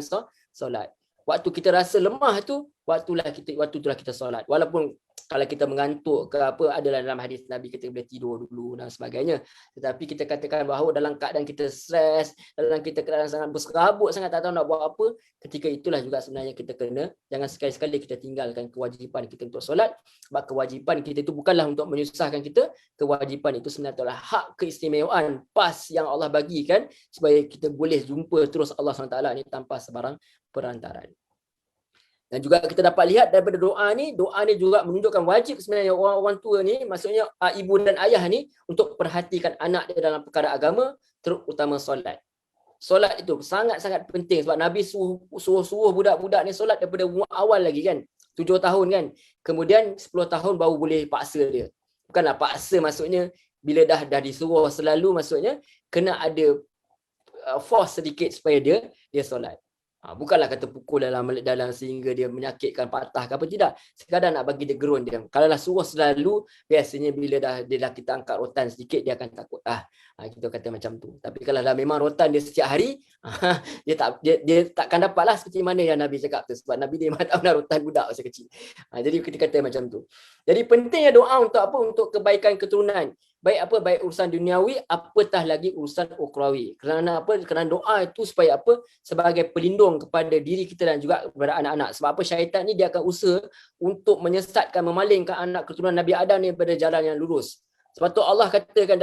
[SPEAKER 1] solat. Waktu kita rasa lemah tu, waktu itulah kita solat. Walaupun kalau kita mengantuk ke apa, adalah dalam hadis Nabi kita boleh tidur dulu dan sebagainya. Tetapi kita katakan bahawa dalam keadaan kita stres, dalam kita keadaan sangat berserabut, sangat tak tahu nak buat apa, ketika itulah juga sebenarnya kita kena, jangan sekali-sekali kita tinggalkan kewajipan kita untuk solat. Sebab kewajipan kita itu bukanlah untuk menyusahkan kita, kewajipan itu sebenarnya adalah hak keistimewaan, pas yang Allah bagikan supaya kita boleh jumpa terus Allah SWT ni tanpa sebarang perantaraan. Dan juga kita dapat lihat daripada doa ni juga menunjukkan wajib sebenarnya orang tua ni, maksudnya ibu dan ayah ni, untuk perhatikan anak dia dalam perkara agama, terutama solat. Solat itu sangat-sangat penting sebab Nabi suruh budak-budak ni solat daripada awal lagi kan, 7 tahun kan. Kemudian 10 tahun baru boleh paksa dia. Bukanlah paksa maksudnya bila dah disuruh selalu, maksudnya kena ada force sedikit supaya dia solat. Bukanlah kata pukul dalam sehingga dia menyakitkan, patah ke apa, tidak. Sekadar nak bagi dia gerun dia. Kalau lah suruh selalu, biasanya bila dah kita angkat rotan sedikit, dia akan takut. Kita kata macam tu. Tapi kalau dah memang rotan dia setiap hari, dia takkan dapatlah seperti mana yang Nabi cakap tu. Sebab Nabi dia memang tahu dah rotan budak masa kecil. Jadi kita kata macam tu. Jadi pentingnya doa untuk apa? Untuk kebaikan keturunan. Baik urusan duniawi, apatah lagi urusan ukhrawi. Kerana apa? Kerana doa itu supaya apa? Sebagai pelindung kepada diri kita dan juga kepada anak-anak. Sebab apa? Syaitan ni dia akan usaha untuk menyesatkan, memalingkan anak keturunan Nabi Adam ni pada jalan yang lurus. Sebab tu Allah katakan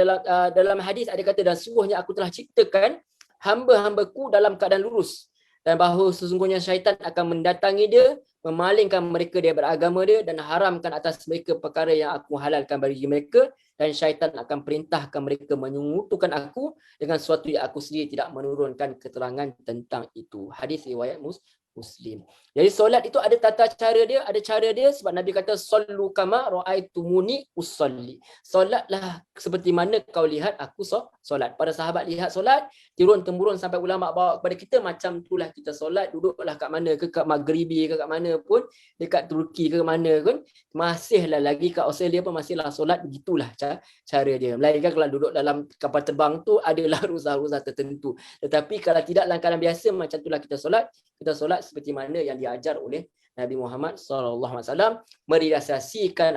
[SPEAKER 1] dalam hadis, ada kata, dan sungguhnya aku telah ciptakan hamba-hambaku dalam keadaan lurus, dan bahawa sesungguhnya syaitan akan mendatangi dia, memalingkan mereka daripada agama dia, dan haramkan atas mereka perkara yang aku halalkan bagi mereka, dan syaitan akan perintahkan mereka menyekutukan aku dengan sesuatu yang aku sendiri tidak menurunkan keterangan tentang itu. Hadis riwayat Muslim. Jadi solat itu ada tata cara dia, ada cara dia, sebab Nabi kata sallu kama raaitumuni usolli. Solatlah seperti mana kau lihat aku solat. Para sahabat lihat solat, turun temurun sampai ulama bawa kepada kita, macam itulah kita solat. Duduklah kat mana ke, kat Maghribi ke, kat mana pun, dekat Turki ke mana pun, masihlah lagi kat Australia pun masihlah solat, begitulah cara dia. Melainkan kalau duduk dalam kapal terbang tu adalah rules-rules tertentu. Tetapi kalau tidak dalam keadaan biasa, macam itulah kita solat seperti mana yang diajar oleh Nabi Muhammad SAW, merealisasikan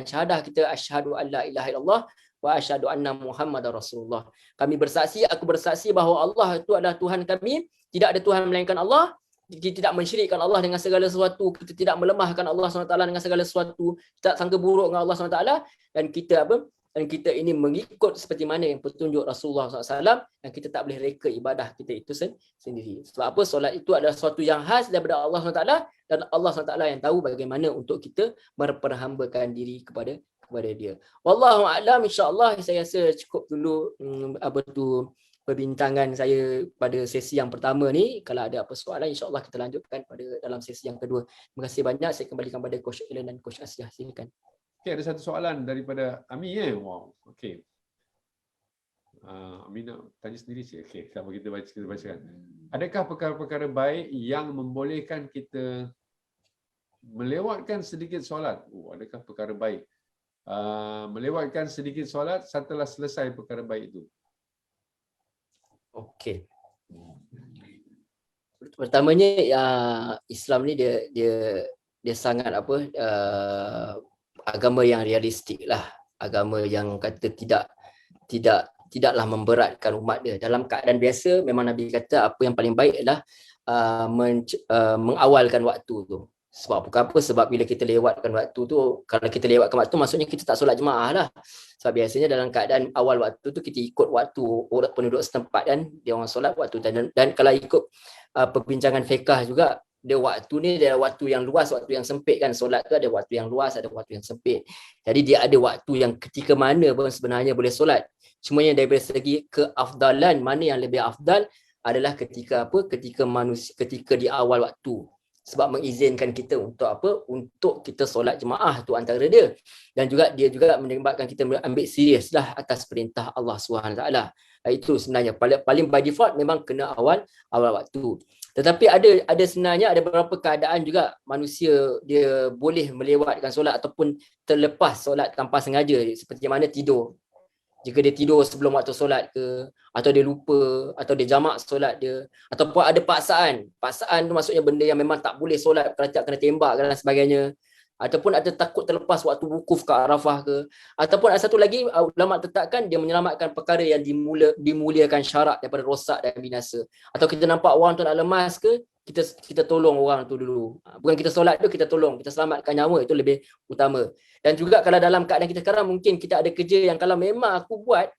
[SPEAKER 1] syahadah kita, asyhadu an la ilaha illallah wa asyhadu anna Muhammadar Rasulullah. Aku bersaksi bahawa Allah itu adalah Tuhan kami, tidak ada Tuhan melainkan Allah. Kita tidak mensyirikkan Allah dengan segala sesuatu, kita tidak melemahkan Allah SWT dengan segala sesuatu, tidak sangka buruk dengan Allah SWT, dan kita ini mengikut seperti mana yang petunjuk Rasulullah SAW, dan kita tak boleh reka ibadah kita itu sendiri. Sebab apa? Solat itu adalah sesuatu yang khas daripada Allah SWT, dan Allah SWT yang tahu bagaimana untuk kita memperhambakan diri kepada dia. Wallahu a'lam. Insya-Allah saya rasa cukup dulu perbincangan saya pada sesi yang pertama ni. Kalau ada apa soalan, insya-Allah kita lanjutkan pada dalam sesi yang kedua. Terima kasih banyak. Saya kembalikan pada Coach Ellen dan Coach Asiyah. Silakan.
[SPEAKER 2] Okey, ada satu soalan daripada Ami. Wow. Okey. Ami nak tanya sendiri sih. Okey, sama kita bacakan. Adakah perkara-perkara baik yang membolehkan kita melewatkan sedikit solat? Adakah perkara baik melewatkan sedikit solat setelah selesai perkara baik itu?
[SPEAKER 1] Okey. Pertamanya Islam ni dia sangat agama yang realistik lah, agama yang kata tidaklah memberatkan umat dia. Dalam keadaan biasa memang Nabi kata apa yang paling baik adalah mengawalkan waktu tu. Sebab apa? Sebab bila kita lewatkan waktu tu, kalau kita lewatkan waktu maksudnya kita tak solat jemaah lah. Sebab biasanya dalam keadaan awal waktu tu kita ikut waktu penduduk setempat dan dia orang solat waktu dan kalau ikut perbincangan fiqh juga, dia waktu ni dia waktu yang luas, waktu yang sempit kan. Solat tu ada waktu yang luas, ada waktu yang sempit. Jadi dia ada waktu yang ketika mana pun sebenarnya boleh solat. Cumanya daripada segi keafdalan, mana yang lebih afdal adalah ketika ketika di awal waktu. Sebab mengizinkan kita untuk untuk kita solat jemaah tu antara dia. Dan juga dia juga menyebabkan kita ambil serius lah atas perintah Allah SWT. Itu sebenarnya paling by default memang kena awal waktu. Tetapi ada sebenarnya ada beberapa keadaan juga manusia dia boleh melewatkan solat ataupun terlepas solat tanpa sengaja, seperti mana tidur. Jika dia tidur sebelum waktu solat ke, atau dia lupa, atau dia jamak solat dia, ataupun ada paksaan. Paksaan tu maksudnya benda yang memang tak boleh solat, kalau tak kena tembak dan sebagainya. Ataupun ada takut terlepas waktu wukuf ke Arafah ke. Ataupun ada satu lagi, ulama tetapkan dia menyelamatkan perkara yang dimuliakan syarak daripada rosak dan binasa. Atau kita nampak orang tu nak lemas ke, kita tolong orang tu dulu. Bukan kita solat tu, kita tolong, kita selamatkan nyawa, itu lebih utama. Dan juga kalau dalam keadaan kita sekarang, mungkin kita ada kerja yang kalau memang aku buat,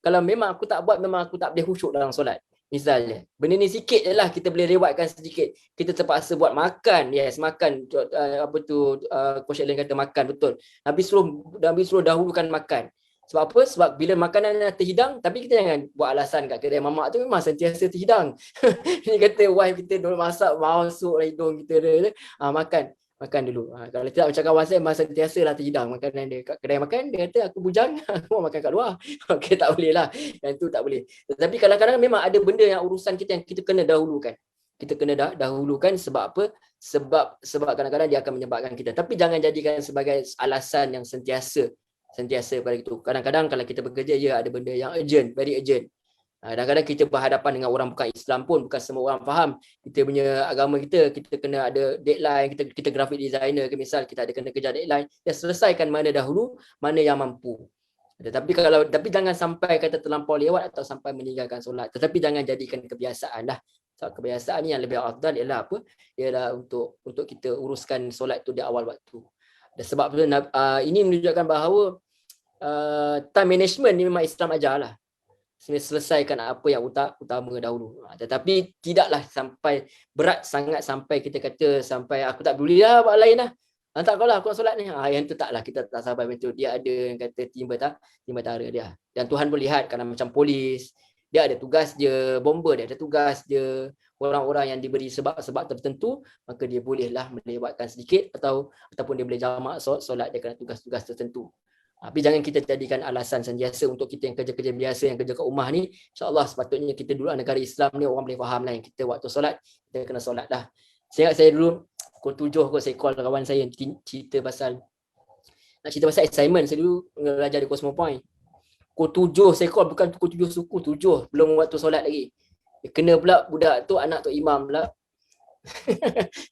[SPEAKER 1] kalau memang aku tak buat, memang aku tak boleh khusyuk dalam solat. Misalnya, benda ni sikit je lah kita boleh lewatkan sedikit. Kita terpaksa buat makan, makan, Coach Ellen kata makan, betul. Nabi suruh dahulukan makan. Sebab apa? Sebab bila makanan terhidang, tapi kita jangan buat alasan kat kedai mamak tu memang sentiasa terhidang. Dia kata wife kita dulu masak, masuk hidung kita, makan dulu. Kalau tidak macam kawan saya, masa sentiasa lah terhidang makanan dia. Kat kedai makan, dia kata aku bujang, aku mau makan kat luar. Okey, tak boleh lah. Yang tu tak boleh. Tetapi kadang-kadang memang ada benda yang urusan kita yang kita kena dahulukan. Kita kena dahulukan sebab apa? Sebab kadang-kadang dia akan menyebabkan kita. Tapi jangan jadikan sebagai alasan yang sentiasa pada itu. Kadang-kadang kalau kita bekerja, ada benda yang urgent, very urgent. Kadang-kadang kita berhadapan dengan orang bukan Islam pun, bukan semua orang faham kita punya agama kita kena ada deadline, kita graphic designer ke misal, kita ada kena kejar deadline, selesaikan mana dahulu, mana yang mampu. Tapi jangan sampai kata terlampau lewat atau sampai meninggalkan solat. Tetapi jangan jadikan kebiasaan lah. So, kebiasaan ni yang lebih afdal ialah apa? Ialah untuk kita uruskan solat tu di awal waktu. Dan sebab ini menunjukkan bahawa time management ni memang Islam ajarlah. Selesaikan apa yang utama dahulu. Tetapi tidaklah sampai berat sangat sampai kita kata sampai aku tak peduli lah buat lain lah. Tak kau lah aku nak solat ni. Yang tu taklah, kita tak sampai macam tu. Dia ada yang kata timba tara dia. Dan Tuhan boleh lihat kerana macam polis, dia ada tugas dia, bomber dia ada tugas dia. Orang-orang yang diberi sebab tertentu, maka dia bolehlah melewatkan sedikit ataupun dia boleh jamak solat dia kerana tugas-tugas tertentu. Tapi jangan kita jadikan alasan sentiasa untuk kita yang kerja-kerja biasa, yang kerja kat rumah ni. InsyaAllah sepatutnya kita dulu negara Islam ni orang boleh faham lah yang kita waktu solat, kita kena solat lah. Saya dulu pukul 7 kot saya call kawan saya cerita pasal assignment. Saya dulu belajar di Cosmopoint. Pukul 7 saya call, bukan pukul 7 suku, 7 belum waktu solat lagi. Kena pula budak tu, anak tu imam pula.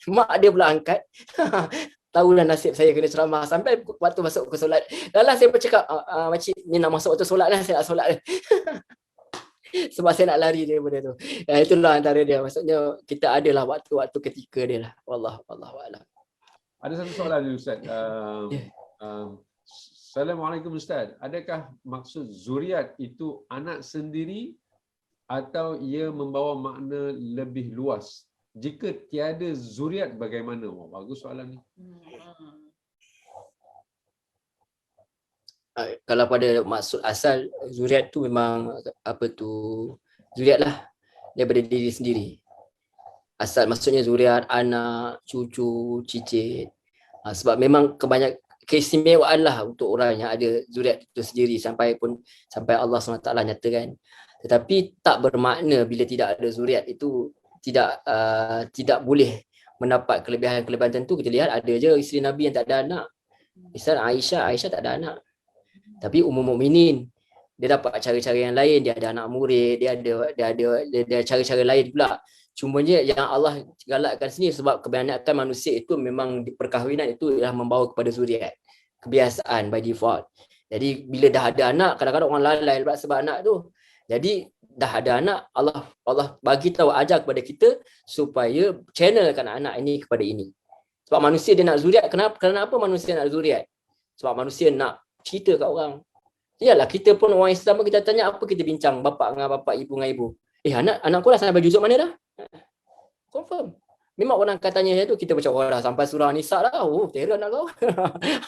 [SPEAKER 1] Mak dia pula angkat. Tahulah nasib saya kena ceramah sampai waktu masuk ke solat. Lalah saya bercakap, makcik ni nak masuk waktu solat lah, saya nak solat. Sebab saya nak lari daripada tu. Itulah antara dia. Maksudnya kita adalah waktu-waktu ketika dia lah. Wallahu a'lam.
[SPEAKER 2] Ada satu soalan ni Ustaz. Assalamualaikum Ustaz. Adakah maksud zuriat itu anak sendiri atau ia membawa makna lebih luas? jika tiada zuriat bagaimana? Oh, bagus soalan ni.
[SPEAKER 1] Kalau pada maksud asal zuriat tu memang apa tu, zuriat lah daripada diri sendiri. Asal maksudnya zuriat anak, cucu, cicit. Sebab memang keistimewaan lah untuk orang yang ada zuriat itu sendiri sampai Allah SWT nyatakan. Tetapi tak bermakna bila tidak ada zuriat itu tidak boleh mendapat kelebihan-kelebihan tentu. Kita lihat ada je isteri Nabi yang tak ada anak. Misal Aisyah tak ada anak. Tapi Ummul Mukminin dia dapat cara-cara yang lain, dia ada anak murid, dia ada cara-cara lain pula. Cumanya yang Allah galakkan sini sebab kebanyakan manusia itu memang di perkahwinan itu ialah membawa kepada zuriat. Kebiasaan by default. Jadi bila dah ada anak, kadang-kadang orang lalai sebab anak tu. Jadi dah ada anak, Allah bagi tahu, ajar kepada kita supaya channelkan anak ini kepada ini. Sebab manusia dia nak zuriat. Kenapa manusia nak zuriat? Sebab manusia nak cerita kat orang. Yalah, kita pun orang Islam, kita tanya apa kita bincang bapak dengan bapak, ibu dengan ibu. Anak kau dah sampai juzuk mana dah? Confirm. Memang orang akan tanya tu, kita macam dah sampai surah Nisa dah. Oh, terror anak kau.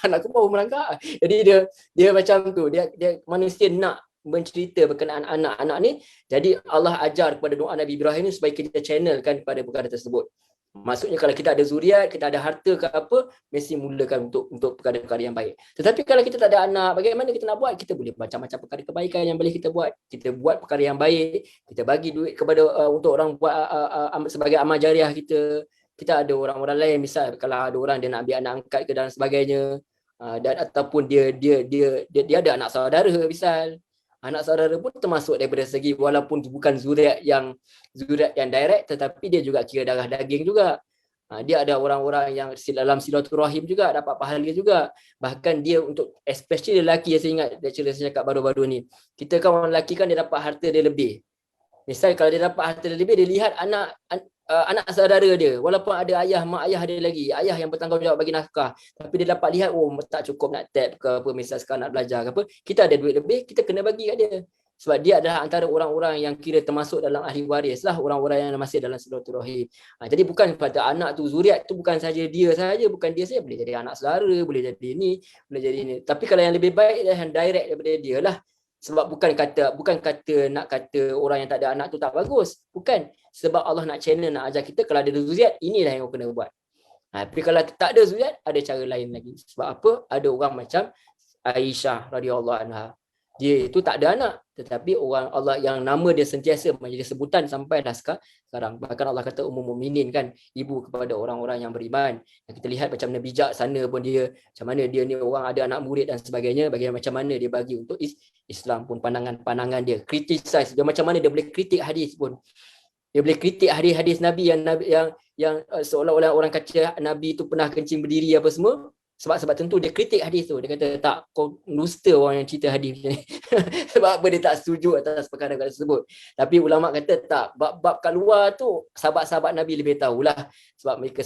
[SPEAKER 1] Anak kau baru melangkah. Jadi dia macam tu. Dia manusia nak mencerita berkenaan anak-anak ni. Jadi Allah ajar kepada doa Nabi Ibrahim ni supaya kita channelkan kepada perkara tersebut. Maksudnya kalau kita ada zuriat, kita ada harta ke apa, mesti mulakan untuk perkara-perkara yang baik. Tetapi kalau kita tak ada anak, bagaimana kita nak buat? Kita boleh macam-macam perkara kebaikan yang boleh kita buat. Kita buat perkara yang baik, kita bagi duit kepada untuk orang buat sebagai amal jariah kita. Kita ada orang-orang lain, misal kalau ada orang dia nak ambil anak angkat ke dan sebagainya, dan ataupun dia ada anak saudara misal. Anak saudara pun termasuk daripada segi walaupun bukan zuriat yang direct, tetapi dia juga kira darah daging juga. Dia ada orang-orang yang dalam silaturahim juga dapat pahala juga. Bahkan dia untuk especially lelaki, yang saya ingat saya cakap baru-baru ni. Kita kan orang lelaki kan dia dapat harta dia lebih. Misal kalau dia dapat harta dia lebih, dia lihat anak saudara dia, walaupun ada mak ayah dia lagi, ayah yang bertanggungjawab bagi nafkah, tapi dia dapat lihat tak cukup nak tab ke apa, misal sekarang nak belajar ke apa, kita ada duit lebih, kita kena bagi kat dia. Sebab dia adalah antara orang-orang yang kira termasuk dalam ahli waris lah, orang-orang yang masih dalam silaturahim. Jadi bukan pada anak tu, zuriat tu bukan saja dia saja, bukan dia saja, boleh jadi anak saudara, boleh jadi ni, boleh jadi ni. Tapi kalau yang lebih baik yang direct daripada dia lah. Sebab bukan kata orang yang tak ada anak tu tak bagus. Bukan. Sebab Allah nak channel, nak ajar kita kalau ada zuriat, inilah yang kau kena buat. Tapi kalau tak ada zuriat, ada cara lain lagi. Sebab apa? Ada orang macam Aisyah radhiyallahu anha. Dia itu tak ada anak, tetapi orang Allah yang nama dia sentiasa menjadi sebutan sampai dah sekarang. Bahkan Allah kata Ummul Mukminin kan, ibu kepada orang-orang yang beriman. Dan kita lihat macam Nabi sana pun dia, macam mana dia ni orang ada anak murid dan sebagainya, bagaimana macam mana dia bagi untuk Islam pun pandangan dia, criticize dia, macam mana dia boleh kritik hadis pun. Dia boleh kritik hadis-hadis Nabi yang seolah-olah orang kata Nabi tu pernah kencing berdiri apa semua. Sebab tentu dia kritik hadis tu. Dia kata tak, kau dusta orang yang cerita hadis macam ni. Sebab apa dia tak setuju atas perkara tersebut. Tapi ulama kata tak, bab kat luar tu sahabat-sahabat Nabi lebih tahulah. Sebab mereka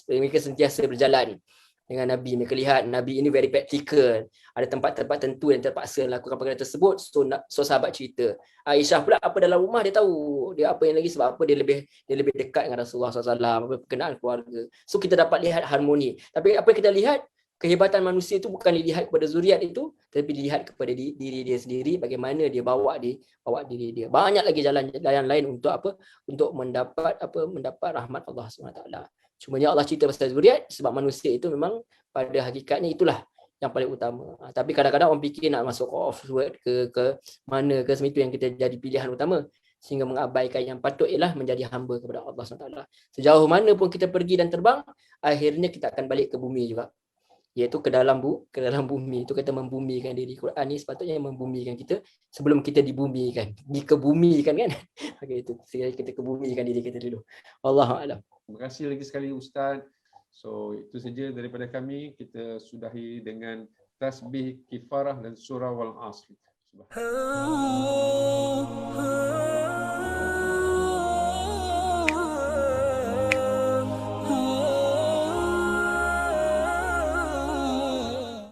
[SPEAKER 1] mereka sentiasa berjalan dengan Nabi. Mereka lihat Nabi ini very practical. Ada tempat-tempat tertentu yang terpaksa lakukan perkara tersebut. So sahabat cerita. Aisyah pula apa dalam rumah dia tahu. Dia apa yang lagi, sebab apa dia lebih dekat dengan Rasulullah SAW. Apa perkenaan keluarga. So kita dapat lihat harmoni. Tapi apa kita lihat, kehebatan manusia itu bukan dilihat kepada zuriat itu, tapi dilihat kepada diri dia sendiri, bagaimana dia bawa diri dia. Banyak lagi jalan lain untuk apa? Untuk mendapat rahmat Allah SWT. Cumanya Allah cerita pasal zuriat sebab manusia itu memang pada hakikatnya itulah yang paling utama. Tapi kadang-kadang orang fikir nak masuk off-road ke mana ke, semua itu yang kita jadi pilihan utama, sehingga mengabaikan yang patut ialah menjadi hamba kepada Allah SWT. Sejauh mana pun kita pergi dan terbang, akhirnya kita akan balik ke bumi juga. Iaitu ke dalam bumi. Itu kata membumikan diri. Quran ni sepatutnya membumikan kita sebelum kita dibumikan. Dikebumikan kan. Okay, itu kita kebumikan diri kita dulu. Wallahu a'lam.
[SPEAKER 2] Terima kasih lagi sekali Ustaz. So itu saja daripada kami. Kita sudahi dengan tasbih kifarah dan surah wal asr. Subhanallah.